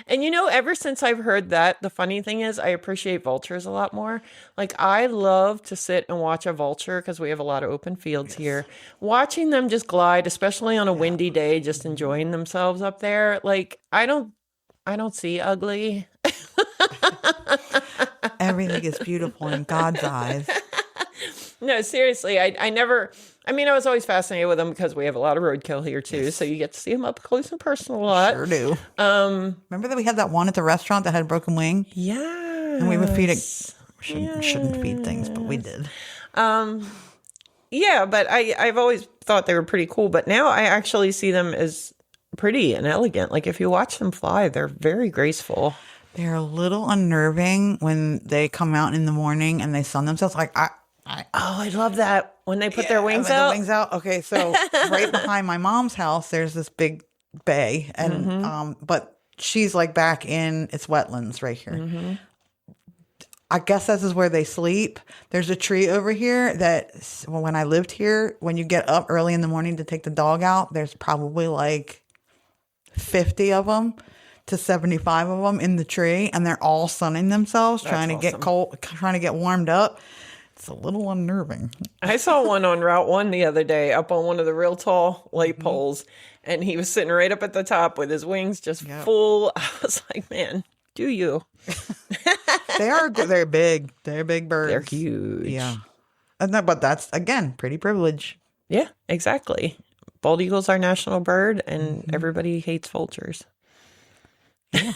And ever since I've heard that, the funny thing is I appreciate vultures a lot more. Like, I love to sit and watch a vulture because we have a lot of open fields here. Watching them just glide, especially on a windy day, just enjoying themselves up there. Like, I don't see ugly. Everything is beautiful in God's eyes. No, seriously, I was always fascinated with them because we have a lot of roadkill here too. So you get to see them up close and personal a lot. Sure do. Remember that we had that one at the restaurant that had a broken wing? Yeah. And we would feed it. Shouldn't feed things, but we did. Yeah, but I've always thought they were pretty cool. But now I actually see them as pretty and elegant. Like, if you watch them fly, they're very graceful. They're a little unnerving when they come out in the morning and they sun themselves. Like, I love that when they put their wings out. Wings out. Okay, so right behind my mom's house, there's this big bay, and but she's like back in its wetlands right here. I guess this is where they sleep. There's a tree over here that, when I lived here, when you get up early in the morning to take the dog out, there's probably like 50 of them to 75 of them in the tree, and they're all sunning themselves, trying to get cold, trying to get warmed up. It's a little unnerving. I saw one on Route 1 the other day up on one of the real tall light poles, and he was sitting right up at the top with his wings just full. I was like, man, do you? They're big. They're big birds. They're huge. Yeah. But that's, again, pretty privilege. Yeah, exactly. Bald eagle's our national bird, and everybody hates vultures. Yeah.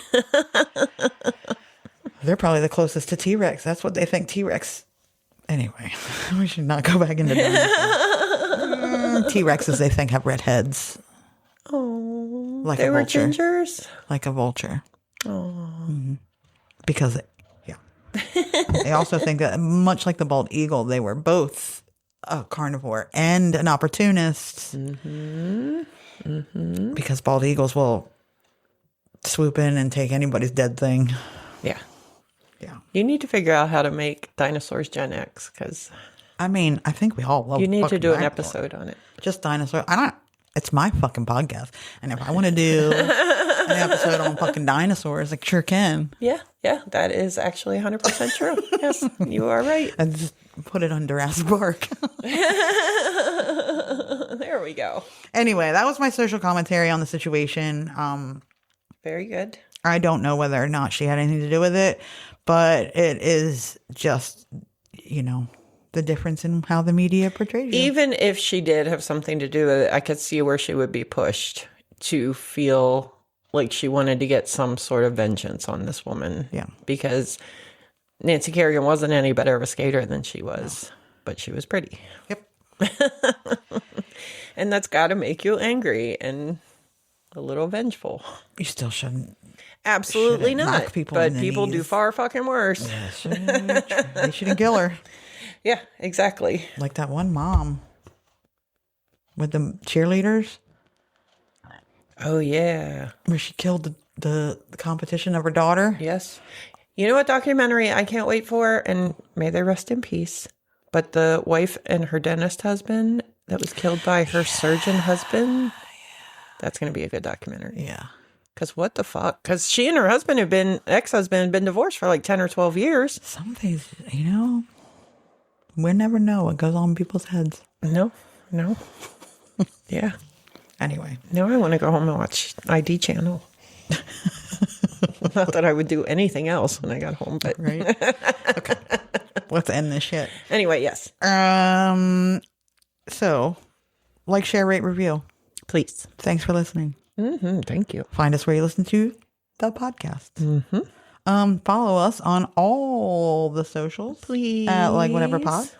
They're probably the closest to T-Rex. That's what they think T-Rex. Anyway, we should not go back into that. T-Rexes, they think, have red heads. Oh, like they a were vulture. gingers? Like a vulture. Oh. Because, they also think that, much like the bald eagle, they were both a carnivore and an opportunist. Because bald eagles will swoop in and take anybody's dead thing. Yeah. Yeah. You need to figure out how to make dinosaurs Gen X, because I think we all love you need to fucking do an dinosaurs. episode on it. Just dinosaurs. It's my fucking podcast. And if I want to do an episode on fucking dinosaurs, I sure can. Yeah, that is actually 100% true. Yes, you are right. And just put it on Jurassic Park. There we go. Anyway, that was my social commentary on the situation. Very good. I don't know whether or not she had anything to do with it, but it is just, the difference in how the media portrays you. Even if she did have something to do with it, I could see where she would be pushed to feel like she wanted to get some sort of vengeance on this woman. Yeah. Because Nancy Kerrigan wasn't any better of a skater than she was, but she was pretty. Yep. And that's got to make you angry and a little vengeful. You still shouldn't. Absolutely Shouldn't not. knock people But in the people do knees. far fucking worse. They shouldn't kill her. Yeah, exactly. Like that one mom with the cheerleaders. Oh, yeah. Where she killed the competition of her daughter. Yes. You know what documentary I can't wait for? And may they rest in peace. But the wife and her dentist husband that was killed by her surgeon husband. That's going to be a good documentary. Yeah. Because what the fuck? Because she and her husband ex-husband had been divorced for like 10 or 12 years. Some things, we never know what goes on in people's heads. No. Yeah. Anyway. Now I want to go home and watch ID Channel. Not that I would do anything else when I got home, but Right. Okay. Let's end this shit. Anyway, yes. So, like, share, rate, review. Please. Thanks for listening. Thank you. Find us where you listen to the podcast. Follow us on all the socials. Please. At like whatever pod.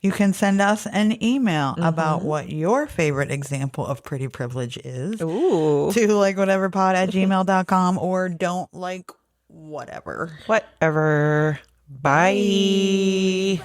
You can send us an email about what your favorite example of pretty privilege is. Ooh. To likewhateverpod@gmail.com or don't like whatever. Whatever. Bye.